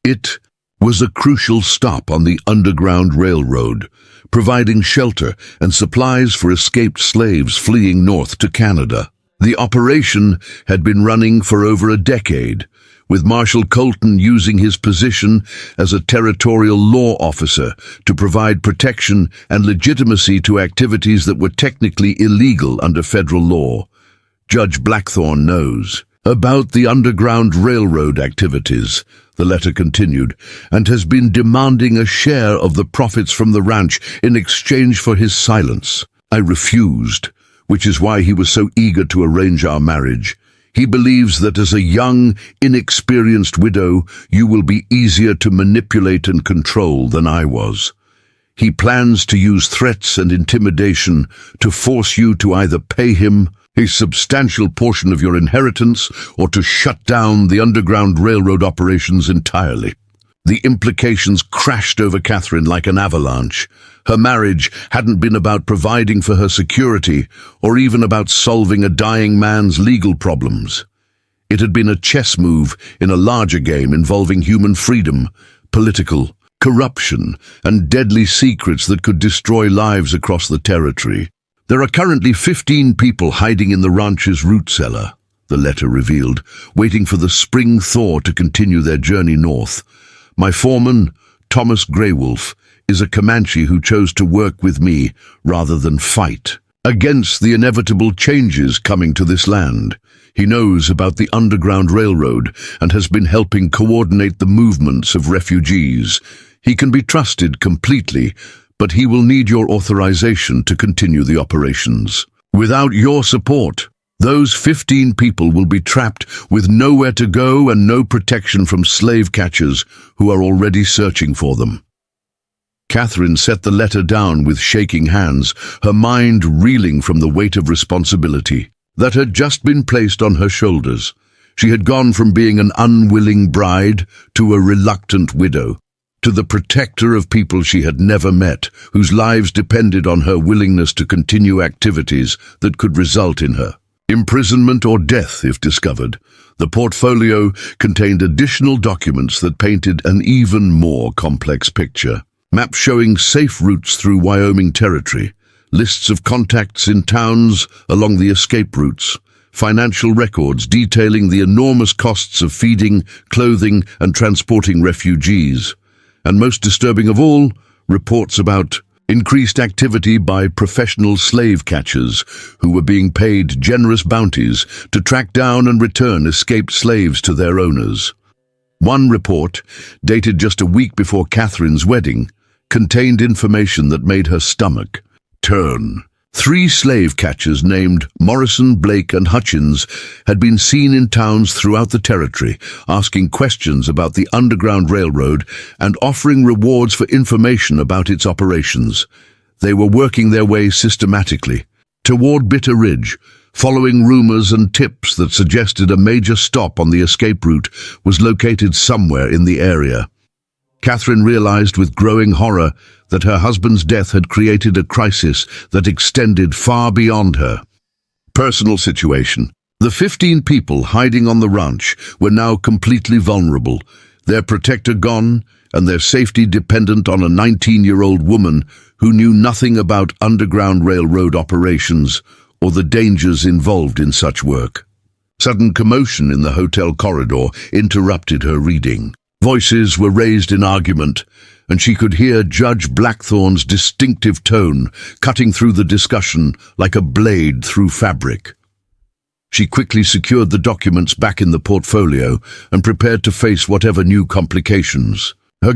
it was a crucial stop on the Underground Railroad, providing shelter and supplies for escaped slaves fleeing north to Canada. The operation had been running for over a decade, with Marshal Colton using his position as a territorial law officer to provide protection and legitimacy to activities that were technically illegal under federal law. Judge Blackthorne knows about the Underground Railroad activities, the letter continued, and has been demanding a share of the profits from the ranch in exchange for his silence. I refused, which is why he was so eager to arrange our marriage. He believes that as a young, inexperienced widow, you will be easier to manipulate and control than I was. He plans to use threats and intimidation to force you to either pay him a substantial portion of your inheritance or to shut down the Underground Railroad operations entirely. The implications crashed over Catherine like an avalanche. Her marriage hadn't been about providing for her security or even about solving a dying man's legal problems. It had been a chess move in a larger game involving human freedom, political corruption, and deadly secrets that could destroy lives across the territory. There are currently 15 people hiding in the ranch's root cellar, the letter revealed, waiting for the spring thaw to continue their journey north. My foreman, Thomas Greywolf, is a Comanche who chose to work with me rather than fight against the inevitable changes coming to this land. He knows about the Underground Railroad and has been helping coordinate the movements of refugees. He can be trusted completely, but he will need your authorization to continue the operations. Without your support, those 15 people will be trapped with nowhere to go and no protection from slave catchers who are already searching for them. Catherine set the letter down with shaking hands, her mind reeling from the weight of responsibility that had just been placed on her shoulders. She had gone from being an unwilling bride to a reluctant widow, to the protector of people she had never met, whose lives depended on her willingness to continue activities that could result in her imprisonment or death if discovered. The portfolio contained additional documents that painted an even more complex picture. Maps showing safe routes through Wyoming territory, lists of contacts in towns along the escape routes, financial records detailing the enormous costs of feeding, clothing, and transporting refugees. And most disturbing of all, reports about increased activity by professional slave catchers who were being paid generous bounties to track down and return escaped slaves to their owners. One report, dated just a week before Catherine's wedding, contained information that made her stomach turn. 3 slave catchers named Morrison, Blake, and Hutchins had been seen in towns throughout the territory, asking questions about the Underground Railroad and offering rewards for information about its operations. They were working their way systematically toward Bitter Ridge, following rumors and tips that suggested a major stop on the escape route was located somewhere in the area. Catherine realized with growing horror that her husband's death had created a crisis that extended far beyond her personal situation. The 15 people hiding on the ranch were now completely vulnerable, their protector gone and their safety dependent on a 19-year-old woman who knew nothing about Underground Railroad operations or the dangers involved in such work. Sudden commotion in the hotel corridor interrupted her reading. Voices were raised in argument, and she could hear Judge Blackthorne's distinctive tone cutting through the discussion like a blade through fabric. She quickly secured the documents back in the portfolio and prepared to face whatever new complications her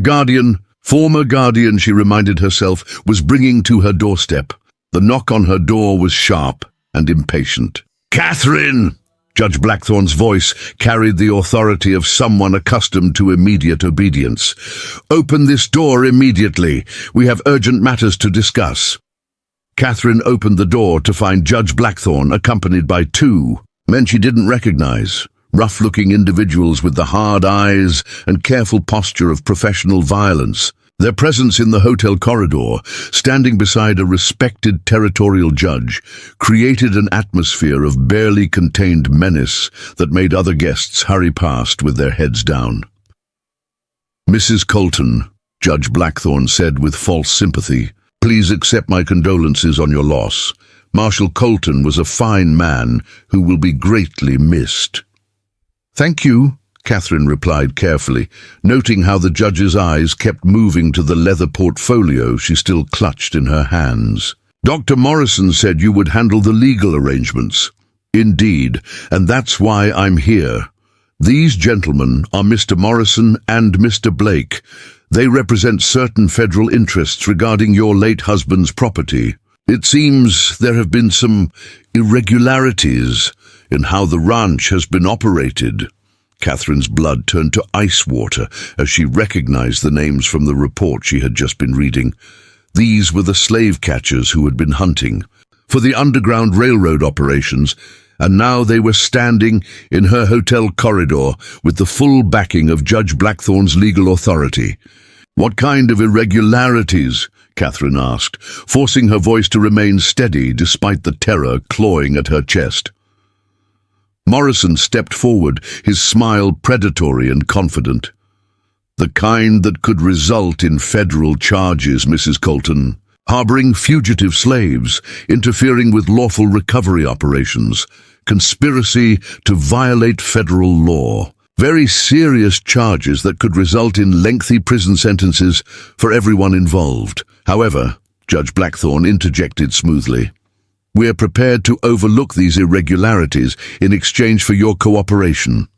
former guardian, she reminded herself, was bringing to her doorstep. The knock on her door was sharp and impatient. "Catherine!" Judge Blackthorne's voice carried the authority of someone accustomed to immediate obedience. "Open this door immediately. We have urgent matters to discuss." Catherine opened the door to find Judge Blackthorne accompanied by 2 men she didn't recognize, rough-looking individuals with the hard eyes and careful posture of professional violence. Their presence in the hotel corridor, standing beside a respected territorial judge, created an atmosphere of barely contained menace that made other guests hurry past with their heads down. "Mrs. Colton," Judge Blackthorne said with false sympathy, "please accept my condolences on your loss. Marshal Colton was a fine man who will be greatly missed." "Thank you," Catherine replied carefully, noting how the judge's eyes kept moving to the leather portfolio she still clutched in her hands. Dr. Morrison said you would handle the legal arrangements. Indeed, and that's why I'm here. These gentlemen are Mr. Morrison and Mr. Blake. They represent certain federal interests regarding your late husband's property. It seems there have been some irregularities in how the ranch has been operated. Catherine's blood turned to ice water as she recognized the names from the report she had just been reading. These were the slave catchers who had been hunting for the Underground Railroad operations, and now they were standing in her hotel corridor with the full backing of Judge Blackthorne's legal authority. What kind of irregularities? Catherine asked, forcing her voice to remain steady despite the terror clawing at her chest. Morrison stepped forward, his smile predatory and confident. The kind that could result in federal charges, Mrs. Colton. Harboring fugitive slaves, interfering with lawful recovery operations, conspiracy to violate federal law. Very serious charges that could result in lengthy prison sentences for everyone involved. However, Judge Blackthorne interjected smoothly, "We're prepared to overlook these irregularities in exchange for your cooperation.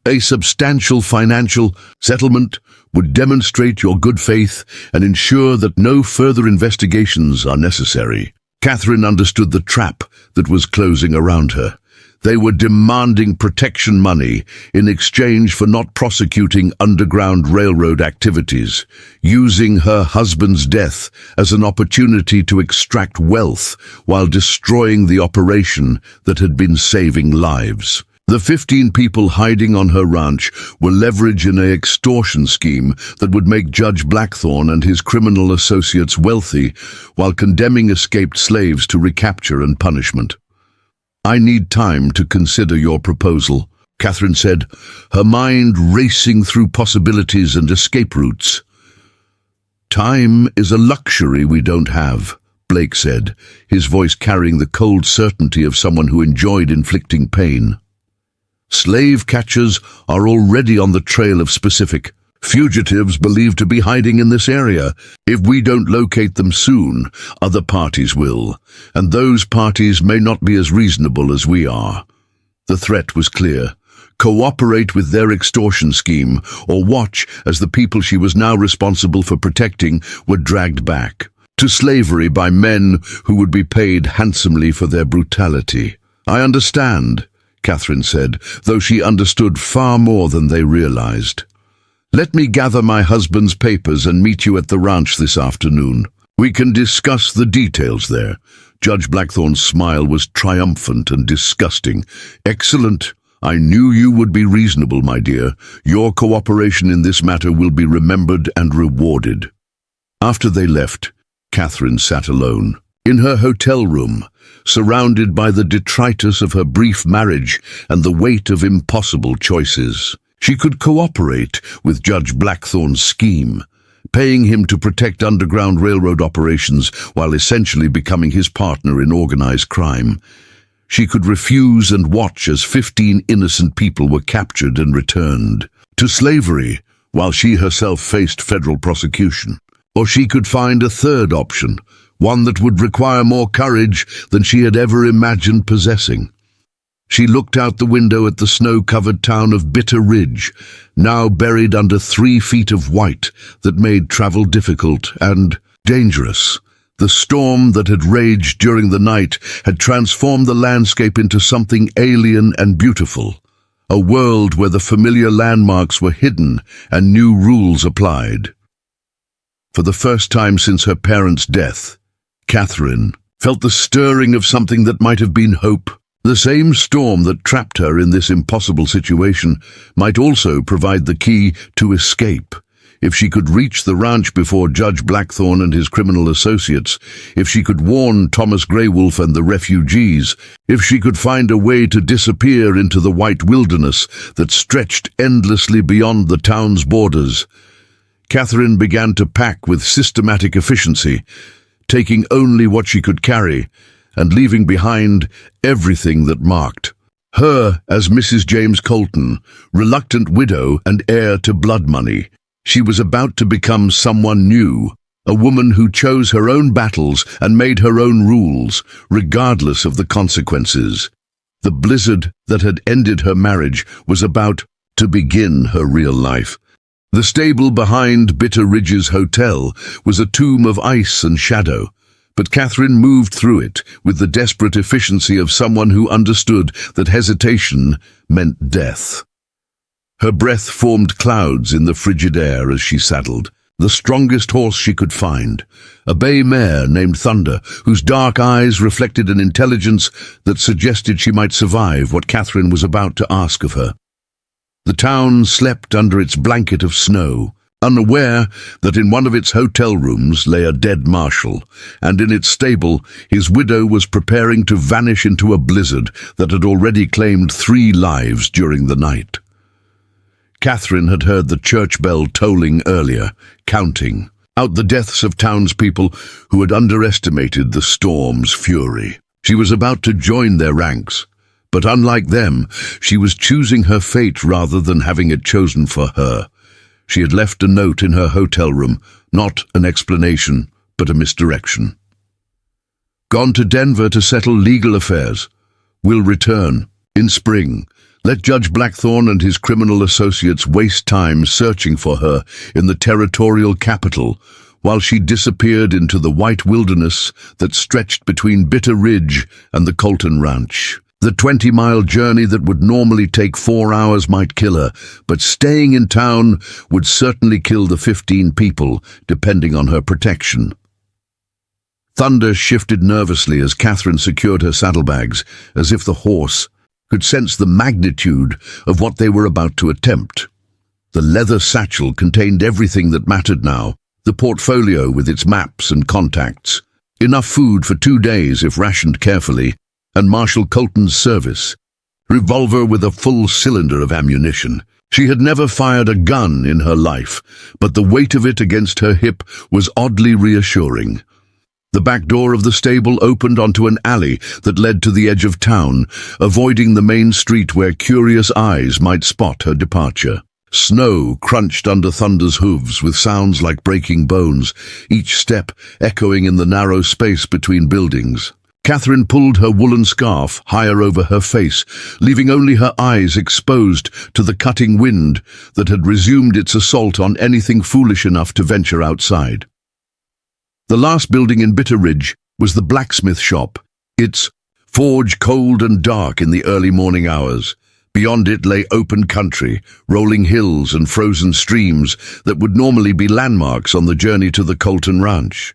A substantial financial settlement would demonstrate your good faith and ensure that no further investigations are necessary." Catherine understood the trap that was closing around her. They were demanding protection money in exchange for not prosecuting Underground Railroad activities, using her husband's death as an opportunity to extract wealth while destroying the operation that had been saving lives. The 15 people hiding on her ranch were leverage in an extortion scheme that would make Judge Blackthorne and his criminal associates wealthy while condemning escaped slaves to recapture and punishment. "I need time to consider your proposal," Catherine said, her mind racing through possibilities and escape routes. "Time is a luxury we don't have," Blake said, his voice carrying the cold certainty of someone who enjoyed inflicting pain. "Slave catchers are already on the trail of specific fugitives believed to be hiding in this area. If we don't locate them soon, other parties will, and those parties may not be as reasonable as we are." The threat was clear. Cooperate with their extortion scheme, or watch as the people she was now responsible for protecting were dragged back to slavery by men who would be paid handsomely for their brutality. "I understand," Catherine said, though she understood far more than they realized. "Let me gather my husband's papers and meet you at the ranch this afternoon. We can discuss the details there." Judge Blackthorne's smile was triumphant and disgusting. "Excellent. I knew you would be reasonable, my dear. Your cooperation in this matter will be remembered and rewarded." After they left, Catherine sat alone in her hotel room, surrounded by the detritus of her brief marriage and the weight of impossible choices. She could cooperate with Judge Blackthorne's scheme, paying him to protect Underground Railroad operations while essentially becoming his partner in organized crime. She could refuse and watch as 15 innocent people were captured and returned to slavery while she herself faced federal prosecution. Or she could find a third option, one that would require more courage than she had ever imagined possessing. She looked out the window at the snow-covered town of Bitter Ridge, now buried under 3 feet of white that made travel difficult and dangerous. The storm that had raged during the night had transformed the landscape into something alien and beautiful, a world where the familiar landmarks were hidden and new rules applied. For the first time since her parents' death, Catherine felt the stirring of something that might have been hope. The same storm that trapped her in this impossible situation might also provide the key to escape. If she could reach the ranch before Judge Blackthorne and his criminal associates, if she could warn Thomas Greywolf and the refugees, if she could find a way to disappear into the white wilderness that stretched endlessly beyond the town's borders, Catherine began to pack with systematic efficiency, taking only what she could carry and leaving behind everything that marked Her as Mrs. James Colton, reluctant widow and heir to blood money. She was about to become someone new, a woman who chose her own battles and made her own rules, regardless of the consequences. The blizzard that had ended her marriage was about to begin her real life. The stable behind Bitter Ridge's hotel was a tomb of ice and shadow, but Catherine moved through it with the desperate efficiency of someone who understood that hesitation meant death. Her breath formed clouds in the frigid air as she saddled the strongest horse she could find, a bay mare named Thunder, whose dark eyes reflected an intelligence that suggested she might survive what Catherine was about to ask of her. The town slept under its blanket of snow, unaware that in one of its hotel rooms lay a dead Marshal, and in its stable his widow was preparing to vanish into a blizzard that had already claimed 3 lives during the night. Catherine had heard the church bell tolling earlier, counting out the deaths of townspeople who had underestimated the storm's fury. She was about to join their ranks, but unlike them, she was choosing her fate rather than having it chosen for her. She had left a note in her hotel room, not an explanation, but a misdirection. Gone to Denver to settle legal affairs. Will return in spring. Let Judge Blackthorne and his criminal associates waste time searching for her in the territorial capital while she disappeared into the white wilderness that stretched between Bitter Ridge and the Colton Ranch. The 20-mile journey that would normally take 4 hours might kill her, but staying in town would certainly kill the 15 people, depending on her protection. Thunder shifted nervously as Catherine secured her saddlebags, as if the horse could sense the magnitude of what they were about to attempt. The leather satchel contained everything that mattered now, the portfolio with its maps and contacts, enough food for 2 days if rationed carefully, and Marshal Colton's service, revolver with a full cylinder of ammunition. She had never fired a gun in her life, but the weight of it against her hip was oddly reassuring. The back door of the stable opened onto an alley that led to the edge of town, avoiding the main street where curious eyes might spot her departure. Snow crunched under Thunder's hooves with sounds like breaking bones, each step echoing in the narrow space between buildings. Catherine pulled her woolen scarf higher over her face, leaving only her eyes exposed to the cutting wind that had resumed its assault on anything foolish enough to venture outside. The last building in Bitter Ridge was the blacksmith shop, its forge cold and dark in the early morning hours. Beyond it lay open country, rolling hills and frozen streams that would normally be landmarks on the journey to the Colton Ranch.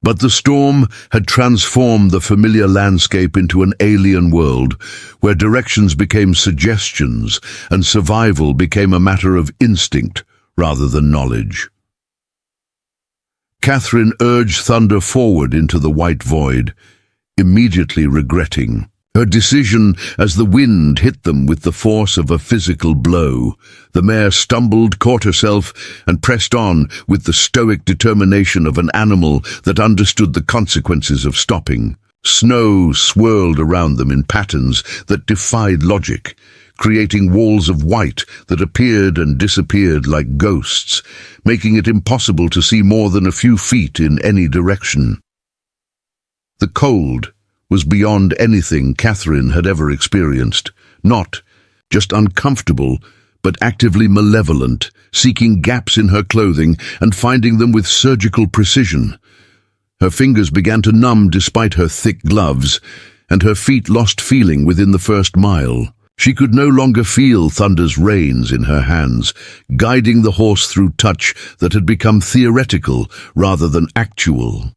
But the storm had transformed the familiar landscape into an alien world, where directions became suggestions and survival became a matter of instinct rather than knowledge. Catherine urged Thunder forward into the white void, immediately regretting her decision as the wind hit them with the force of a physical blow. The mare stumbled, caught herself, and pressed on with the stoic determination of an animal that understood the consequences of stopping. Snow swirled around them in patterns that defied logic, creating walls of white that appeared and disappeared like ghosts, making it impossible to see more than a few feet in any direction. The cold was beyond anything Catherine had ever experienced, not just uncomfortable, but actively malevolent, seeking gaps in her clothing and finding them with surgical precision. Her fingers began to numb despite her thick gloves, and her feet lost feeling within the first mile. She could no longer feel Thunder's reins in her hands, guiding the horse through touch that had become theoretical rather than actual.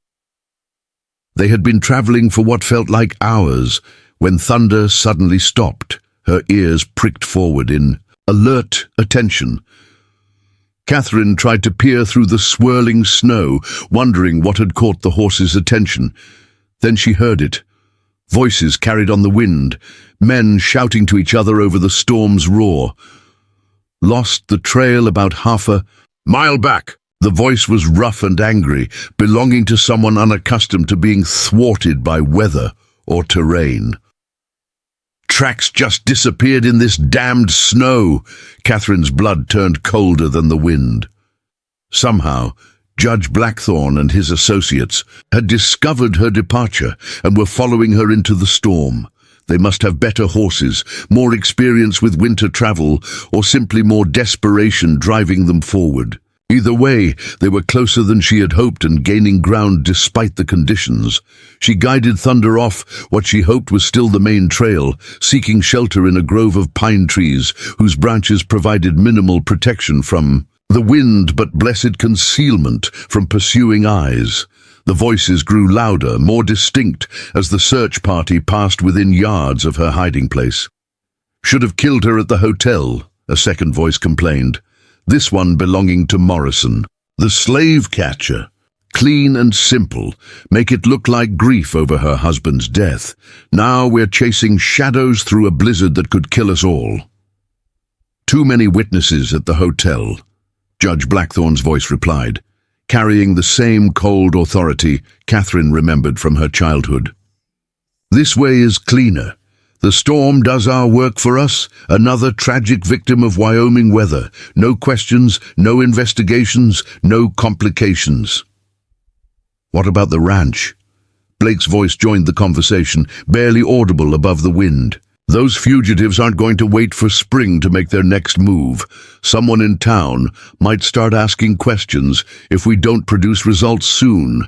They had been traveling for what felt like hours when Thunder suddenly stopped, her ears pricked forward in alert attention. Catherine tried to peer through the swirling snow, wondering what had caught the horse's attention. Then she heard it. Voices carried on the wind, men shouting to each other over the storm's roar. Lost the trail about half a mile back. The voice was rough and angry, belonging to someone unaccustomed to being thwarted by weather or terrain. Tracks just disappeared in this damned snow. Catherine's blood turned colder than the wind. Somehow, Judge Blackthorne and his associates had discovered her departure and were following her into the storm. They must have better horses, more experience with winter travel, or simply more desperation driving them forward. Either way, they were closer than she had hoped and gaining ground despite the conditions. She guided Thunder off what she hoped was still the main trail, seeking shelter in a grove of pine trees whose branches provided minimal protection from the wind but blessed concealment from pursuing eyes. The voices grew louder, more distinct, as the search party passed within yards of her hiding place. "Should have killed her at the hotel," a second voice complained. This one belonging to Morrison, the slave catcher. Clean and simple, make it look like grief over her husband's death. Now we're chasing shadows through a blizzard that could kill us all. "Too many witnesses at the hotel," Judge Blackthorne's voice replied, carrying the same cold authority Catherine remembered from her childhood. "This way is cleaner. The storm does our work for us, another tragic victim of Wyoming weather. No questions, no investigations, no complications." "What about the ranch?" Blake's voice joined the conversation, barely audible above the wind. "Those fugitives aren't going to wait for spring to make their next move. Someone in town might start asking questions if we don't produce results soon."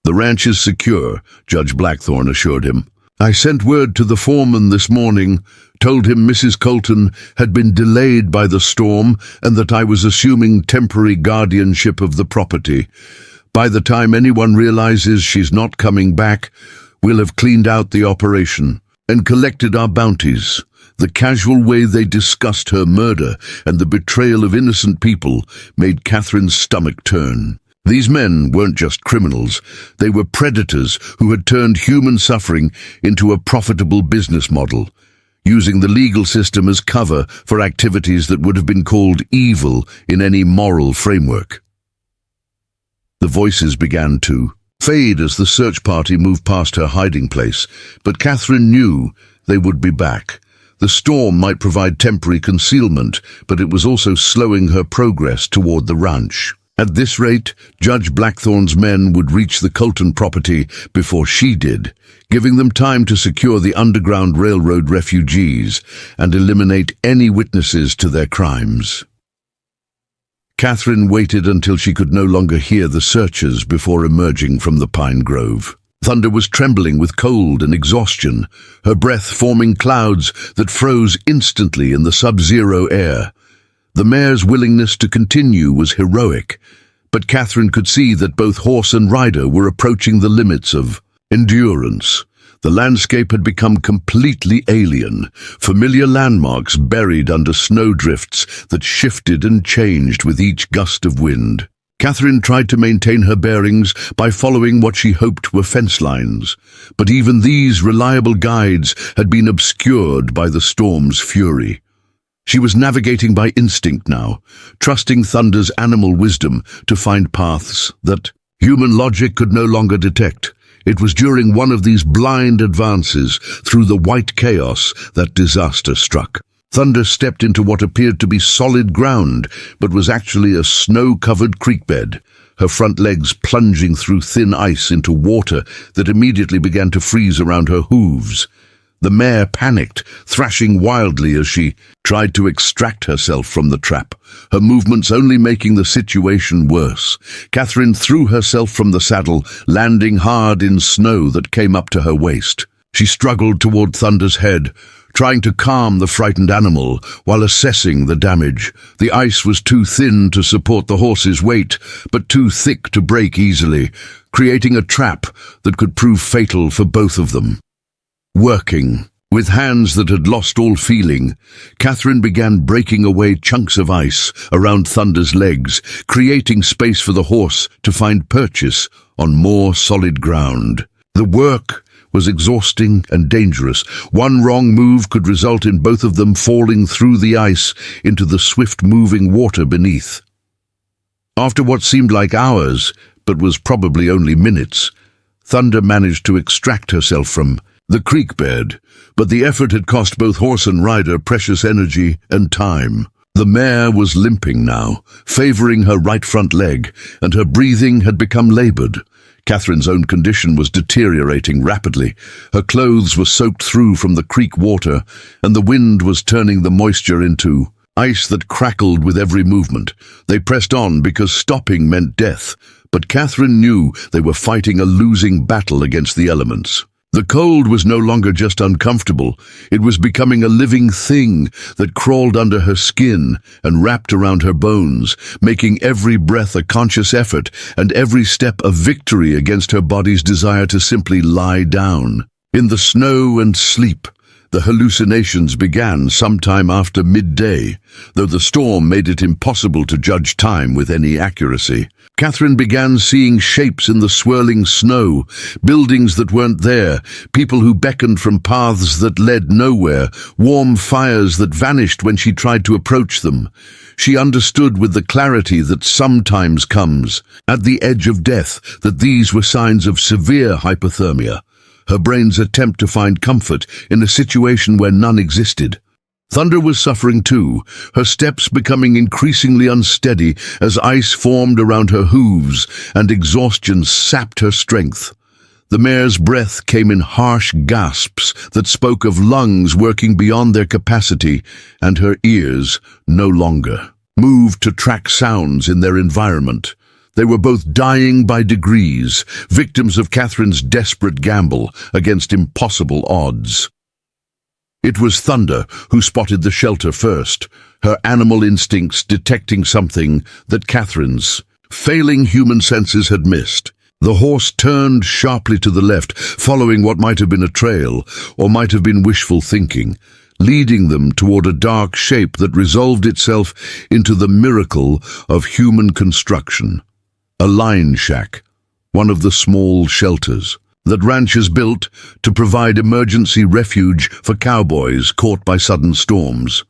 "The ranch is secure," Judge Blackthorne assured him. "I sent word to the foreman this morning, told him Mrs. Colton had been delayed by the storm and that I was assuming temporary guardianship of the property. By the time anyone realizes she's not coming back, we'll have cleaned out the operation and collected our bounties." The casual way they discussed her murder and the betrayal of innocent people made Catherine's stomach turn. These men weren't just criminals, they were predators who had turned human suffering into a profitable business model, using the legal system as cover for activities that would have been called evil in any moral framework. The voices began to fade as the search party moved past her hiding place, but Catherine knew they would be back. The storm might provide temporary concealment, but it was also slowing her progress toward the ranch. At this rate, Judge Blackthorne's men would reach the Colton property before she did, giving them time to secure the Underground Railroad refugees and eliminate any witnesses to their crimes. Catherine waited until she could no longer hear the searchers before emerging from the pine grove. Thunder was trembling with cold and exhaustion, her breath forming clouds that froze instantly in the sub-zero air. The mare's willingness to continue was heroic, but Catherine could see that both horse and rider were approaching the limits of endurance. The landscape had become completely alien, familiar landmarks buried under snowdrifts that shifted and changed with each gust of wind. Catherine tried to maintain her bearings by following what she hoped were fence lines, but even these reliable guides had been obscured by the storm's fury. She was navigating by instinct now, trusting Thunder's animal wisdom to find paths that human logic could no longer detect. It was during one of these blind advances through the white chaos that disaster struck. Thunder stepped into what appeared to be solid ground, but was actually a snow-covered creek bed, her front legs plunging through thin ice into water that immediately began to freeze around her hooves. The mare panicked, thrashing wildly as she tried to extract herself from the trap, her movements only making the situation worse. Catherine threw herself from the saddle, landing hard in snow that came up to her waist. She struggled toward Thunder's head, trying to calm the frightened animal while assessing the damage. The ice was too thin to support the horse's weight, but too thick to break easily, creating a trap that could prove fatal for both of them. Working, with hands that had lost all feeling, Catherine began breaking away chunks of ice around Thunder's legs, creating space for the horse to find purchase on more solid ground. The work was exhausting and dangerous. One wrong move could result in both of them falling through the ice into the swift-moving water beneath. After what seemed like hours, but was probably only minutes, Thunder managed to extract herself from the creek bed, but the effort had cost both horse and rider precious energy and time. The mare was limping now, favoring her right front leg, and her breathing had become labored. Catherine's own condition was deteriorating rapidly. Her clothes were soaked through from the creek water, and the wind was turning the moisture into ice that crackled with every movement. They pressed on because stopping meant death, but Catherine knew they were fighting a losing battle against the elements. The cold was no longer just uncomfortable, it was becoming a living thing that crawled under her skin and wrapped around her bones, making every breath a conscious effort and every step a victory against her body's desire to simply lie down. In the snow and sleep, the hallucinations began sometime after midday, though the storm made it impossible to judge time with any accuracy. Catherine began seeing shapes in the swirling snow, buildings that weren't there, people who beckoned from paths that led nowhere, warm fires that vanished when she tried to approach them. She understood with the clarity that sometimes comes, at the edge of death, that these were signs of severe hypothermia. Her brain's attempt to find comfort in a situation where none existed. Thunder was suffering too, her steps becoming increasingly unsteady as ice formed around her hooves and exhaustion sapped her strength. The mare's breath came in harsh gasps that spoke of lungs working beyond their capacity, and her ears, no longer, moved to track sounds in their environment. They were both dying by degrees, victims of Catherine's desperate gamble against impossible odds. It was Thunder who spotted the shelter first, her animal instincts detecting something that Catherine's failing human senses had missed. The horse turned sharply to the left, following what might have been a trail, or might have been wishful thinking, leading them toward a dark shape that resolved itself into the miracle of human construction. A line shack, one of the small shelters that ranchers built to provide emergency refuge for cowboys caught by sudden storms.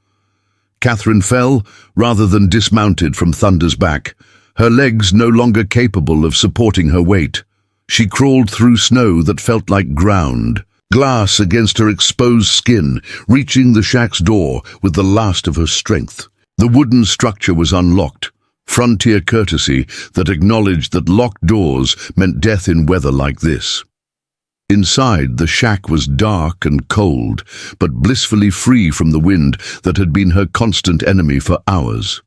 Catherine fell rather than dismounted from Thunder's back, her legs no longer capable of supporting her weight. She crawled through snow that felt like ground, glass against her exposed skin, reaching the shack's door with the last of her strength. The wooden structure was unlocked, frontier courtesy that acknowledged that locked doors meant death in weather like this. Inside, the shack was dark and cold, but blissfully free from the wind that had been her constant enemy for hours.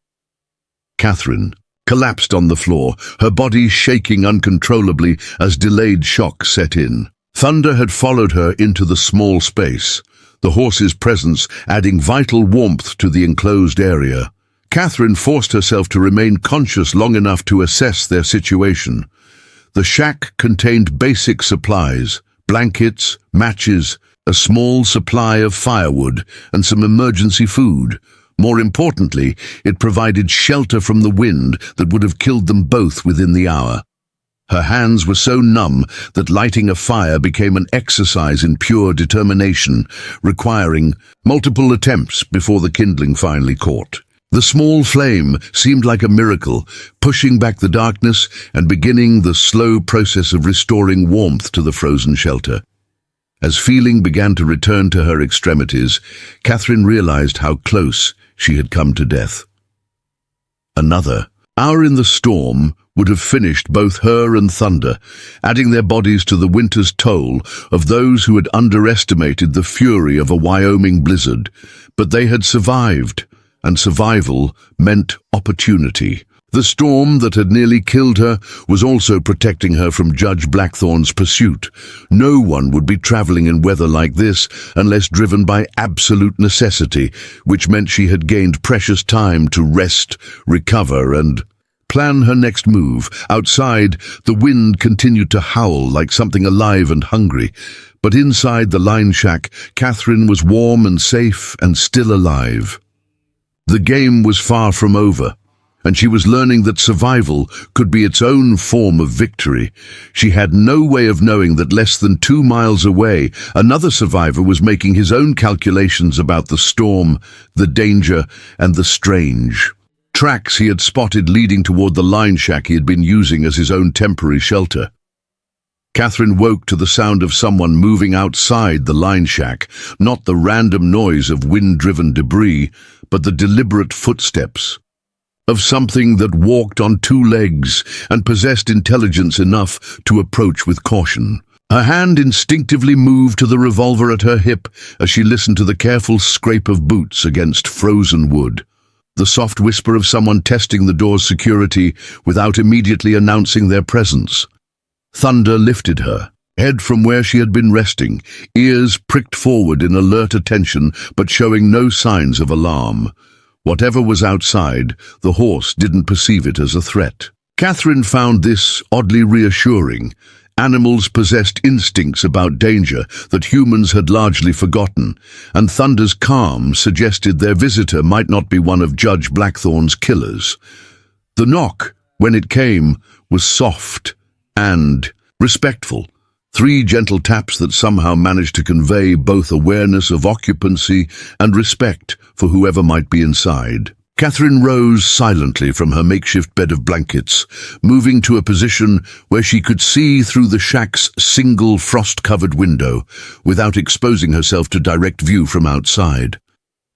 Catherine collapsed on the floor, her body shaking uncontrollably as delayed shock set in. Thunder had followed her into the small space, the horse's presence adding vital warmth to the enclosed area. Catherine forced herself to remain conscious long enough to assess their situation. The shack contained basic supplies, blankets, matches, a small supply of firewood, and some emergency food. More importantly, it provided shelter from the wind that would have killed them both within the hour. Her hands were so numb that lighting a fire became an exercise in pure determination, requiring multiple attempts before the kindling finally caught. The small flame seemed like a miracle, pushing back the darkness and beginning the slow process of restoring warmth to the frozen shelter. As feeling began to return to her extremities, Catherine realized how close she had come to death. Another hour in the storm would have finished both her and Thunder, adding their bodies to the winter's toll of those who had underestimated the fury of a Wyoming blizzard. But they had survived, and survival meant opportunity. The storm that had nearly killed her was also protecting her from Judge Blackthorn's pursuit. No one would be traveling in weather like this unless driven by absolute necessity, which meant she had gained precious time to rest, recover, and plan her next move. Outside, the wind continued to howl like something alive and hungry, but inside the line shack, Catherine was warm and safe and still alive. The game was far from over, and she was learning that survival could be its own form of victory. She had no way of knowing that less than 2 miles away, another survivor was making his own calculations about the storm, the danger, and the strange. Tracks he had spotted leading toward the line shack he had been using as his own temporary shelter. Catherine woke to the sound of someone moving outside the line shack, not the random noise of wind-driven debris, but the deliberate footsteps of something that walked on two legs and possessed intelligence enough to approach with caution. Her hand instinctively moved to the revolver at her hip as she listened to the careful scrape of boots against frozen wood, the soft whisper of someone testing the door's security without immediately announcing their presence. Thunder lifted her, head from where she had been resting, ears pricked forward in alert attention but showing no signs of alarm. Whatever was outside, the horse didn't perceive it as a threat. Catherine found this oddly reassuring. Animals possessed instincts about danger that humans had largely forgotten, and Thunder's calm suggested their visitor might not be one of Judge Blackthorn's killers. The knock, when it came, was soft and respectful. 3 gentle taps that somehow managed to convey both awareness of occupancy and respect for whoever might be inside. Catherine rose silently from her makeshift bed of blankets, moving to a position where she could see through the shack's single frost-covered window without exposing herself to direct view from outside.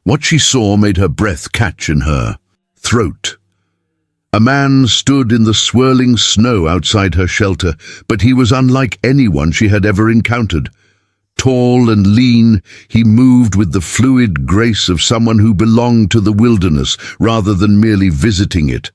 What she saw made her breath catch in her throat. A man stood in the swirling snow outside her shelter, but he was unlike anyone she had ever encountered. Tall and lean, he moved with the fluid grace of someone who belonged to the wilderness rather than merely visiting it.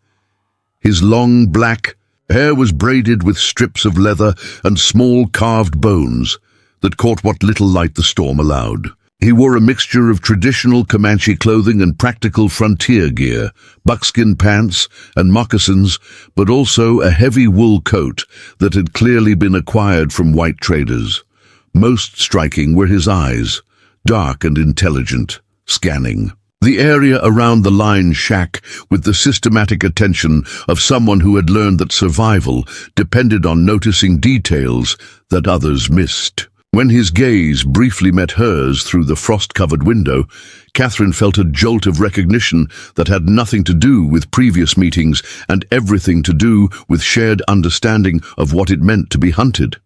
His long black hair was braided with strips of leather and small carved bones that caught what little light the storm allowed. He wore a mixture of traditional Comanche clothing and practical frontier gear, buckskin pants and moccasins, but also a heavy wool coat that had clearly been acquired from white traders. Most striking were his eyes, dark and intelligent, scanning the area around the line shack with the systematic attention of someone who had learned that survival depended on noticing details that others missed. When his gaze briefly met hers through the frost-covered window, Catherine felt a jolt of recognition that had nothing to do with previous meetings and everything to do with shared understanding of what it meant to be hunted.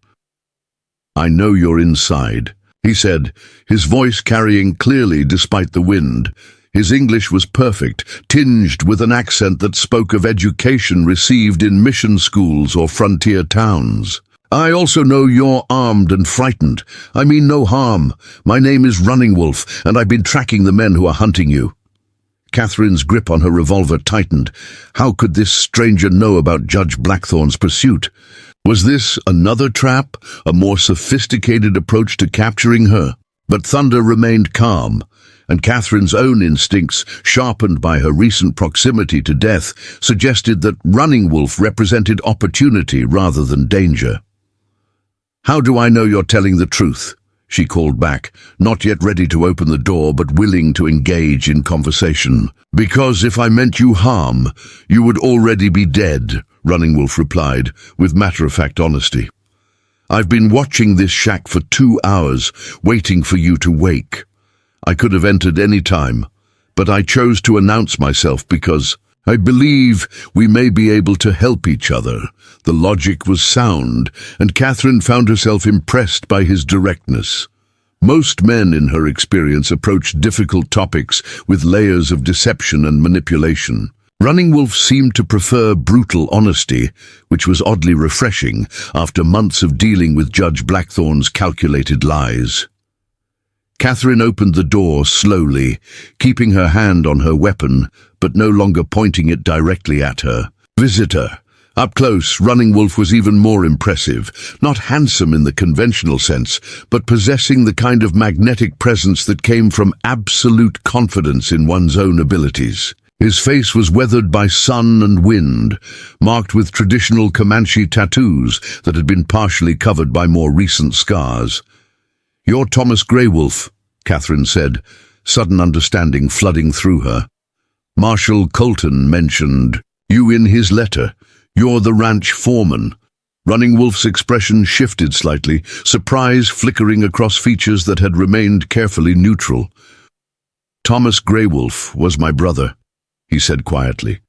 "I know you're inside," he said, his voice carrying clearly despite the wind. His English was perfect, tinged with an accent that spoke of education received in mission schools or frontier towns. "I also know you're armed and frightened. I mean no harm. My name is Running Wolf, and I've been tracking the men who are hunting you." Catherine's grip on her revolver tightened. How could this stranger know about Judge Blackthorn's pursuit? Was this another trap, a more sophisticated approach to capturing her? But Thunder remained calm, and Catherine's own instincts, sharpened by her recent proximity to death, suggested that Running Wolf represented opportunity rather than danger. "How do I know you're telling the truth?" she called back, not yet ready to open the door but willing to engage in conversation. "Because if I meant you harm, you would already be dead," Running Wolf replied, with matter-of-fact honesty. "I've been watching this shack for 2 hours, waiting for you to wake. I could have entered any time, but I chose to announce myself because I believe we may be able to help each other." The logic was sound, and Catherine found herself impressed by his directness. Most men, in her experience, approached difficult topics with layers of deception and manipulation. Running Wolf seemed to prefer brutal honesty, which was oddly refreshing after months of dealing with Judge Blackthorn's calculated lies. Catherine opened the door slowly, keeping her hand on her weapon, but no longer pointing it directly at her visitor. Up close, Running Wolf was even more impressive, not handsome in the conventional sense, but possessing the kind of magnetic presence that came from absolute confidence in one's own abilities. His face was weathered by sun and wind, marked with traditional Comanche tattoos that had been partially covered by more recent scars. "You're Thomas Greywolf," Catherine said, sudden understanding flooding through her. "Marshal Colton mentioned you in his letter. You're the ranch foreman." Running Wolf's expression shifted slightly, surprise flickering across features that had remained carefully neutral. "Thomas Greywolf was my brother," he said quietly.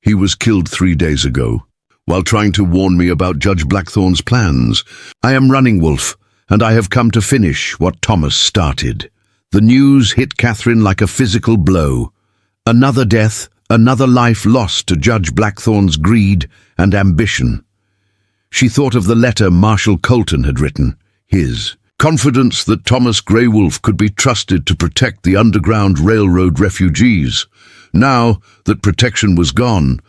"He was killed 3 days ago. while trying to warn me about Judge Blackthorn's plans. I am Running Wolf, and I have come to finish what Thomas started. The news hit Catherine like a physical blow. Another death, another life lost to Judge Blackthorn's greed and ambition. She thought of the letter Marshal Colton had written, his confidence that Thomas Grey Wolf could be trusted to protect the Underground Railroad refugees. Now that protection was gone,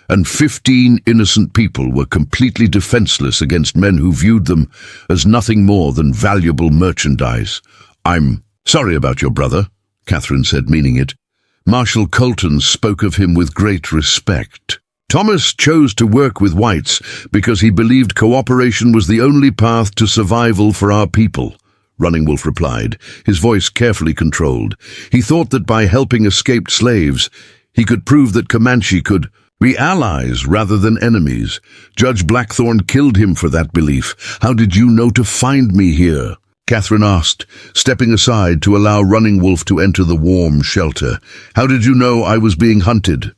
and 15 innocent people were completely defenseless against men who viewed them as nothing more than valuable merchandise. "I'm sorry about your brother," Catherine said, meaning it. Marshal Colton spoke of him with great respect. Thomas chose to work with whites because he believed cooperation was the only path to survival for our people, Running Wolf replied, his voice carefully controlled. He thought that by helping escaped slaves, he could prove that Comanche could be allies rather than enemies. Judge Blackthorn killed him for that belief. "How did you know to find me here?" Catherine asked, stepping aside to allow Running Wolf to enter the warm shelter. "How did you know I was being hunted?"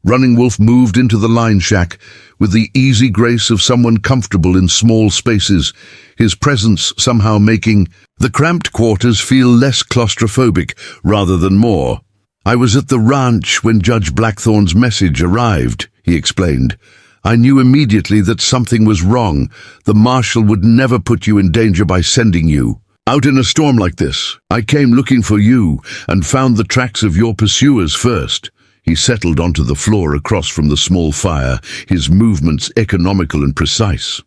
Running Wolf moved into the line shack with the easy grace of someone comfortable in small spaces, his presence somehow making the cramped quarters feel less claustrophobic rather than more. "I was at the ranch when Judge Blackthorn's message arrived," he explained. "I knew immediately that something was wrong. The Marshal would never put you in danger by sending you out in a storm like this. I came looking for you and found the tracks of your pursuers first." He settled onto the floor across from the small fire, his movements economical and precise.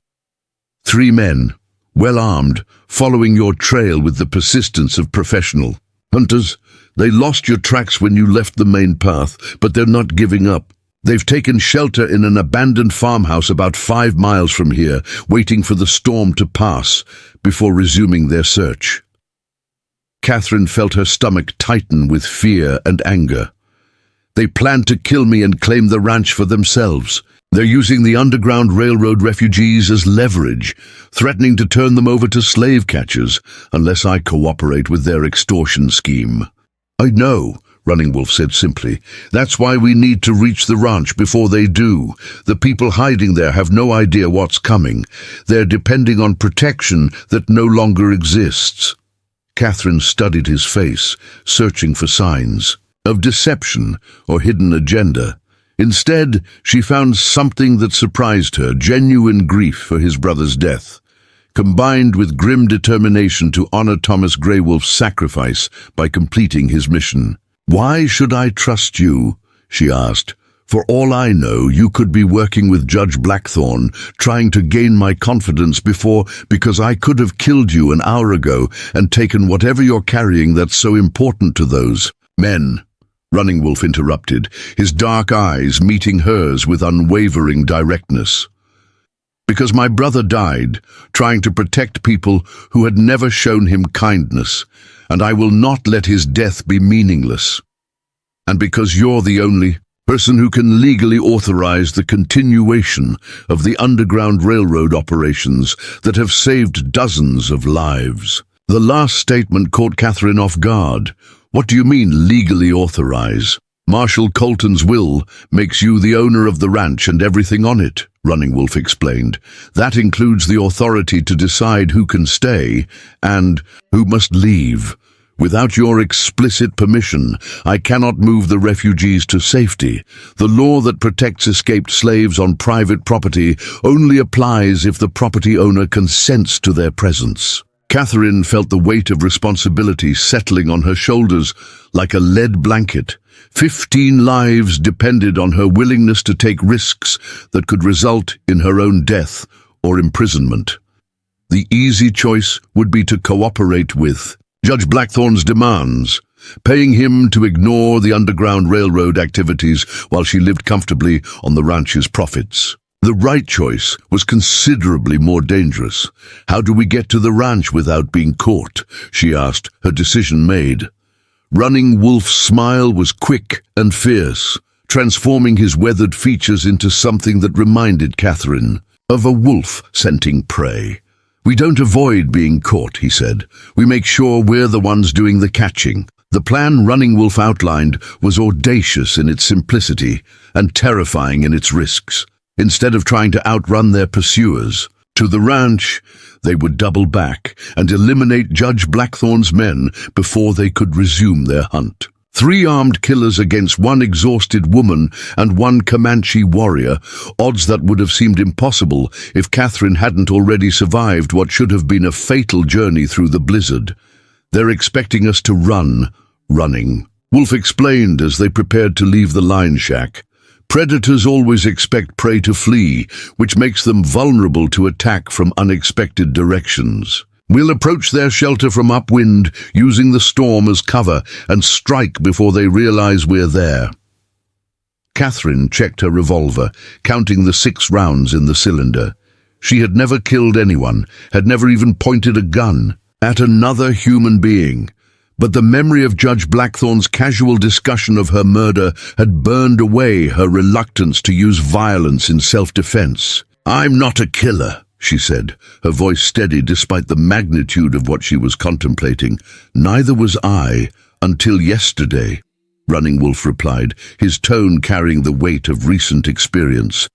3 men, well armed, following your trail with the persistence of professional hunters. They lost your tracks when you left the main path, but they're not giving up. They've taken shelter in an abandoned farmhouse about 5 miles from here, waiting for the storm to pass before resuming their search. Catherine felt her stomach tighten with fear and anger. "They plan to kill me and claim the ranch for themselves. They're using the Underground Railroad refugees as leverage, threatening to turn them over to slave catchers unless I cooperate with their extortion scheme." "I know," Running Wolf said simply. "That's why we need to reach the ranch before they do. The people hiding there have no idea what's coming. They're depending on protection that no longer exists." Catherine studied his face, searching for signs of deception or hidden agenda. Instead, she found something that surprised her, genuine grief for his brother's death, combined with grim determination to honor Thomas Grey Wolf's sacrifice by completing his mission. "Why should I trust you?" she asked. "For all I know, you could be working with Judge Blackthorn, trying to gain my confidence because I could have killed you an hour ago and taken whatever you're carrying that's so important to those men." Running Wolf interrupted, his dark eyes meeting hers with unwavering directness. "Because my brother died, trying to protect people who had never shown him kindness, and I will not let his death be meaningless. And because you're the only person who can legally authorize the continuation of the Underground Railroad operations that have saved dozens of lives." The last statement caught Catherine off guard. "What do you mean, legally authorize?" "Marshal Colton's will makes you the owner of the ranch and everything on it," Running Wolf explained. "That includes the authority to decide who can stay and who must leave. Without your explicit permission, I cannot move the refugees to safety. The law that protects escaped slaves on private property only applies if the property owner consents to their presence." Catherine felt the weight of responsibility settling on her shoulders like a lead blanket. 15 lives depended on her willingness to take risks that could result in her own death or imprisonment. The easy choice would be to cooperate with Judge Blackthorn's demands, paying him to ignore the Underground Railroad activities while she lived comfortably on the ranch's profits. The right choice was considerably more dangerous. "How do we get to the ranch without being caught?" she asked, her decision made. Running Wolf's smile was quick and fierce, transforming his weathered features into something that reminded Catherine of a wolf scenting prey. "We don't avoid being caught," he said. "We make sure we're the ones doing the catching." The plan Running Wolf outlined was audacious in its simplicity and terrifying in its risks. instead of trying to outrun their pursuers. To the ranch, they would double back and eliminate Judge Blackthorn's men before they could resume their hunt. 3 armed killers against 1 exhausted woman and 1 Comanche warrior, odds that would have seemed impossible if Catherine hadn't already survived what should have been a fatal journey through the blizzard. "They're expecting us to running," Wolf explained as they prepared to leave the line shack. "Predators always expect prey to flee, which makes them vulnerable to attack from unexpected directions. We'll approach their shelter from upwind, using the storm as cover, and strike before they realize we're there." Catherine checked her revolver, counting the 6 rounds in the cylinder. She had never killed anyone, had never even pointed a gun at another human being. But the memory of Judge Blackthorn's casual discussion of her murder had burned away her reluctance to use violence in self-defense. "I'm not a killer," she said, her voice steady despite the magnitude of what she was contemplating. "Neither was I, until yesterday," Running Wolf replied, his tone carrying the weight of recent experience.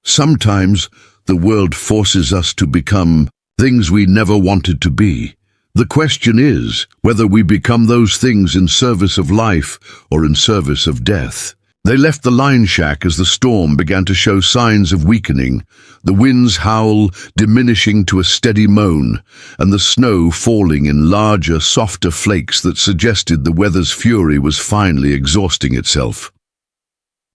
"Sometimes the world forces us to become things we never wanted to be. The question is whether we become those things in service of life or in service of death." They left the line shack as the storm began to show signs of weakening, the wind's howl diminishing to a steady moan, and the snow falling in larger, softer flakes that suggested the weather's fury was finally exhausting itself.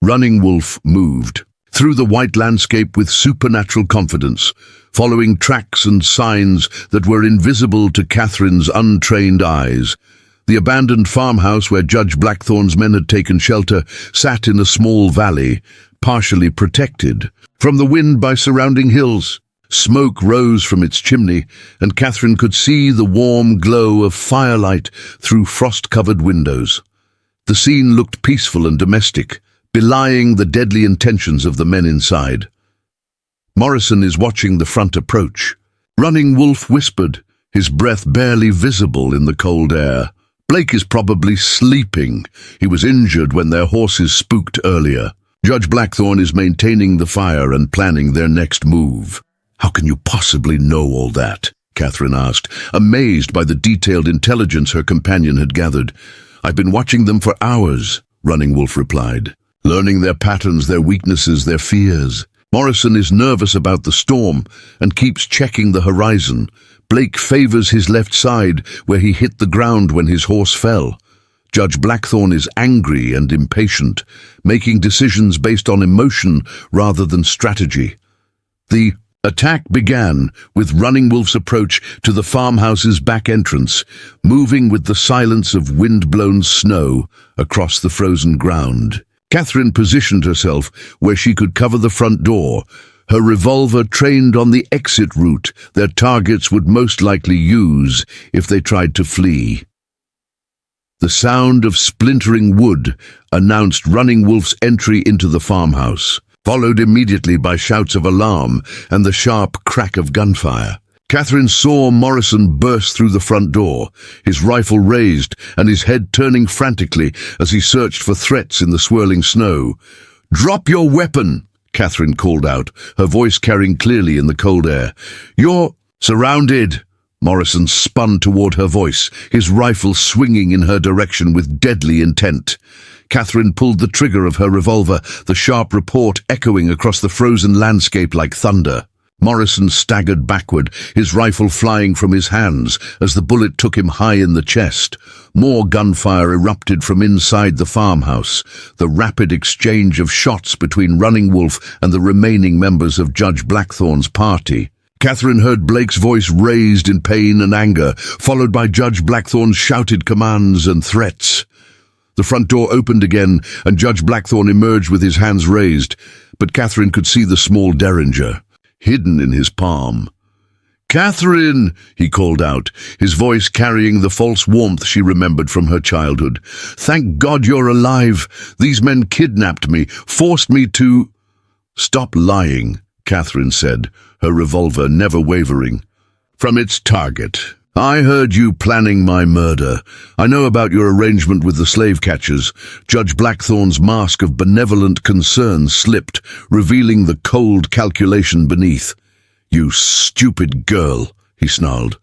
Running Wolf moved through the white landscape with supernatural confidence, following tracks and signs that were invisible to Catherine's untrained eyes. The abandoned farmhouse where Judge Blackthorn's men had taken shelter sat in a small valley, partially protected from the wind by surrounding hills. Smoke rose from its chimney, and Catherine could see the warm glow of firelight through frost-covered windows. The scene looked peaceful and domestic, belying the deadly intentions of the men inside. "Morrison is watching the front approach," Running Wolf whispered, his breath barely visible in the cold air. "Blake is probably sleeping. He was injured when their horses spooked earlier. Judge Blackthorn is maintaining the fire and planning their next move." "How can you possibly know all that?" Catherine asked, amazed by the detailed intelligence her companion had gathered. "I've been watching them for hours," Running Wolf replied, "learning their patterns, their weaknesses, their fears. Morrison is nervous about the storm and keeps checking the horizon. Blake favors his left side, where he hit the ground when his horse fell. Judge Blackthorn is angry and impatient, making decisions based on emotion rather than strategy." The attack began with Running Wolf's approach to the farmhouse's back entrance, moving with the silence of wind-blown snow across the frozen ground. Catherine positioned herself where she could cover the front door, her revolver trained on the exit route their targets would most likely use if they tried to flee. The sound of splintering wood announced Running Wolf's entry into the farmhouse, followed immediately by shouts of alarm and the sharp crack of gunfire. Catherine saw Morrison burst through the front door, his rifle raised and his head turning frantically as he searched for threats in the swirling snow. "Drop your weapon," Catherine called out, her voice carrying clearly in the cold air. "You're surrounded." Morrison spun toward her voice, his rifle swinging in her direction with deadly intent. Catherine pulled the trigger of her revolver, the sharp report echoing across the frozen landscape like thunder. Morrison staggered backward, his rifle flying from his hands as the bullet took him high in the chest. More gunfire erupted from inside the farmhouse, the rapid exchange of shots between Running Wolf and the remaining members of Judge Blackthorn's party. Catherine heard Blake's voice raised in pain and anger, followed by Judge Blackthorn's shouted commands and threats. The front door opened again, and Judge Blackthorn emerged with his hands raised, but Catherine could see the small derringer hidden in his palm. "Catherine!" he called out, his voice carrying the false warmth she remembered from her childhood. "Thank God you're alive. These men kidnapped me, forced me to—" "Stop lying," Catherine said, her revolver never wavering. "From its target," I heard you planning my murder. I know about your arrangement with the slave catchers. Judge Blackthorn's mask of benevolent concern slipped, revealing the cold calculation beneath. You stupid girl, he snarled.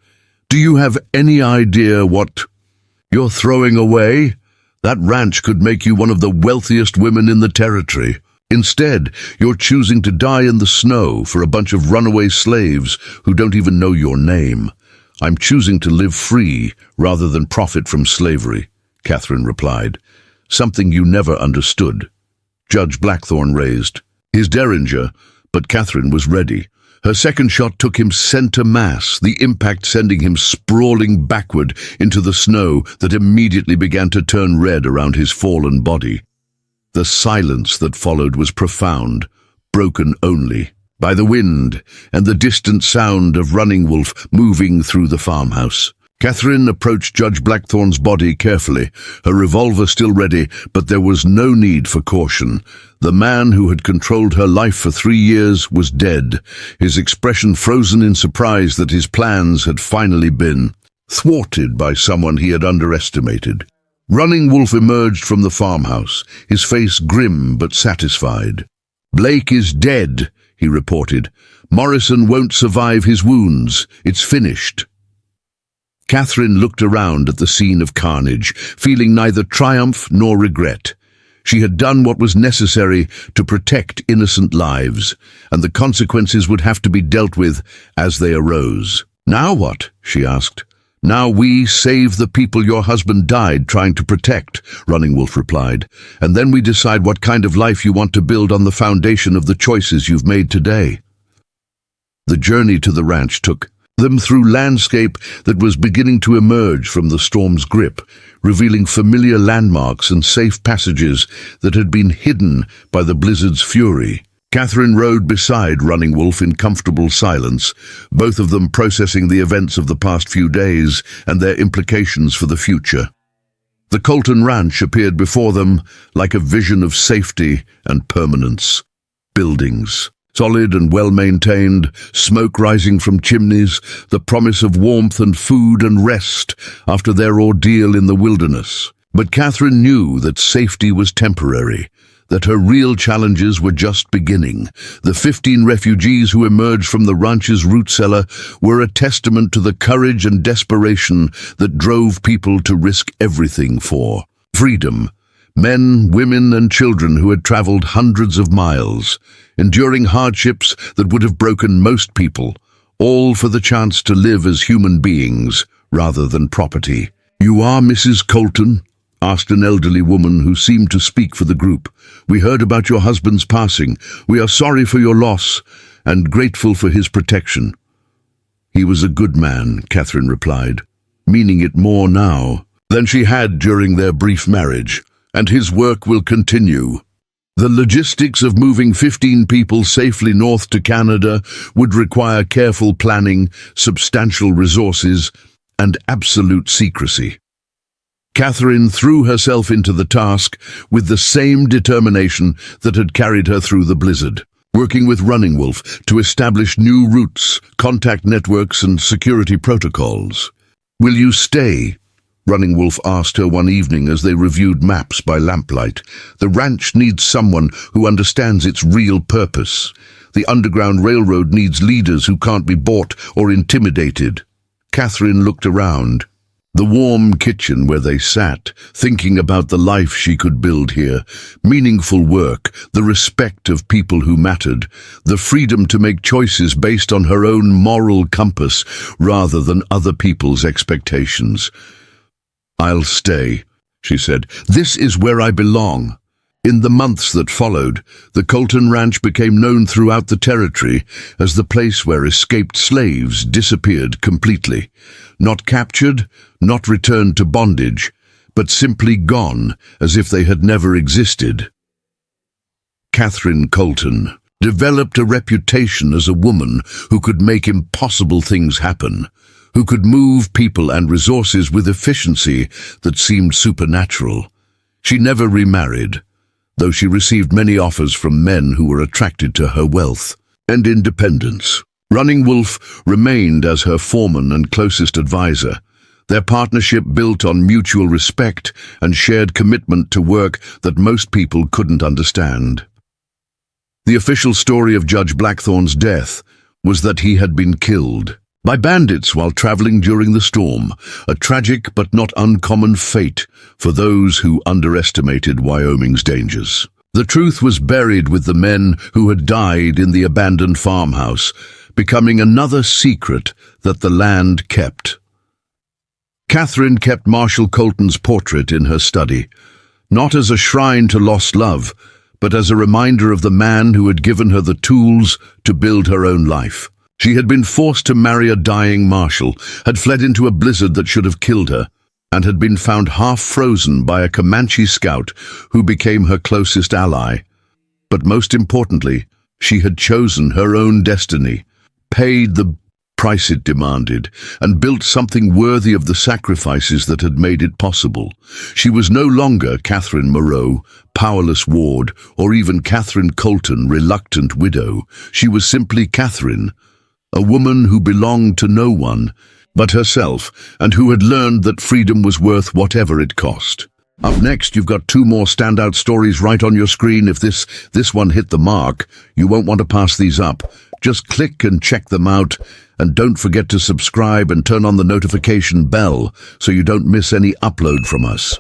Do you have any idea what you're throwing away? That ranch could make you one of the wealthiest women in the territory. Instead, you're choosing to die in the snow for a bunch of runaway slaves who don't even know your name. I'm choosing to live free rather than profit from slavery, Catherine replied. Something you never understood. Judge Blackthorn raised his derringer, but Catherine was ready. Her second shot took him center mass, the impact sending him sprawling backward into the snow that immediately began to turn red around his fallen body. The silence that followed was profound, broken only by the wind and the distant sound of Running Wolf moving through the farmhouse. Catherine approached Judge Blackthorn's body carefully, her revolver still ready, but there was no need for caution. The man who had controlled her life for 3 years was dead, his expression frozen in surprise that his plans had finally been thwarted by someone he had underestimated. Running Wolf emerged from the farmhouse, his face grim but satisfied. "Blake is dead," he reported. "Morrison won't survive his wounds. It's finished." Catherine looked around at the scene of carnage, feeling neither triumph nor regret. She had done what was necessary to protect innocent lives, and the consequences would have to be dealt with as they arose. "Now what?" she asked. "Now we save the people your husband died trying to protect," Running Wolf replied, "and then we decide what kind of life you want to build on the foundation of the choices you've made today." The journey to the ranch took them through landscape that was beginning to emerge from the storm's grip, revealing familiar landmarks and safe passages that had been hidden by the blizzard's fury. Catherine rode beside Running Wolf in comfortable silence, both of them processing the events of the past few days and their implications for the future. The Colton Ranch appeared before them like a vision of safety and permanence. Buildings, solid and well-maintained, smoke rising from chimneys, the promise of warmth and food and rest after their ordeal in the wilderness. But Catherine knew that safety was temporary, that her real challenges were just beginning. The 15 refugees who emerged from the ranch's root cellar were a testament to the courage and desperation that drove people to risk everything for freedom. Men, women, and children who had traveled hundreds of miles, enduring hardships that would have broken most people, all for the chance to live as human beings rather than property. "You are Mrs. Colton?" asked an elderly woman who seemed to speak for the group. "We heard about your husband's passing. We are sorry for your loss and grateful for his protection." "He was a good man," Catherine replied, meaning it more now than she had during their brief marriage, "and his work will continue." The logistics of moving 15 people safely north to Canada would require careful planning, substantial resources, and absolute secrecy. Catherine threw herself into the task with the same determination that had carried her through the blizzard, working with Running Wolf to establish new routes, contact networks, and security protocols. "Will you stay?" Running Wolf asked her one evening as they reviewed maps by lamplight. "The ranch needs someone who understands its real purpose. The Underground Railroad needs leaders who can't be bought or intimidated." Catherine looked around. The warm kitchen where they sat, thinking about the life she could build here, meaningful work, the respect of people who mattered, the freedom to make choices based on her own moral compass rather than other people's expectations. "I'll stay," she said. "This is where I belong." In the months that followed, the Colton Ranch became known throughout the territory as the place where escaped slaves disappeared completely. Not captured, not returned to bondage, but simply gone as if they had never existed. Catherine Colton developed a reputation as a woman who could make impossible things happen, who could move people and resources with efficiency that seemed supernatural. She never remarried, though she received many offers from men who were attracted to her wealth and independence. Running Wolf remained as her foreman and closest advisor. Their partnership built on mutual respect and shared commitment to work that most people couldn't understand. The official story of Judge Blackthorn's death was that he had been killed by bandits while traveling during the storm, a tragic but not uncommon fate for those who underestimated Wyoming's dangers. The truth was buried with the men who had died in the abandoned farmhouse, becoming another secret that the land kept. Catherine kept Marshal Colton's portrait in her study, not as a shrine to lost love, but as a reminder of the man who had given her the tools to build her own life. She had been forced to marry a dying Marshal, had fled into a blizzard that should have killed her, and had been found half frozen by a Comanche scout who became her closest ally. But most importantly, she had chosen her own destiny, paid the price it demanded, and built something worthy of the sacrifices that had made it possible. She was no longer Catherine Moreau, powerless ward, or even Catherine Colton, reluctant widow. She was simply Catherine, a woman who belonged to no one but herself, and who had learned that freedom was worth whatever it cost. Up next, you've got two more standout stories right on your screen. If this one hit the mark, you won't want to pass these up. Just click and check them out, and don't forget to subscribe and turn on the notification bell so you don't miss any upload from us.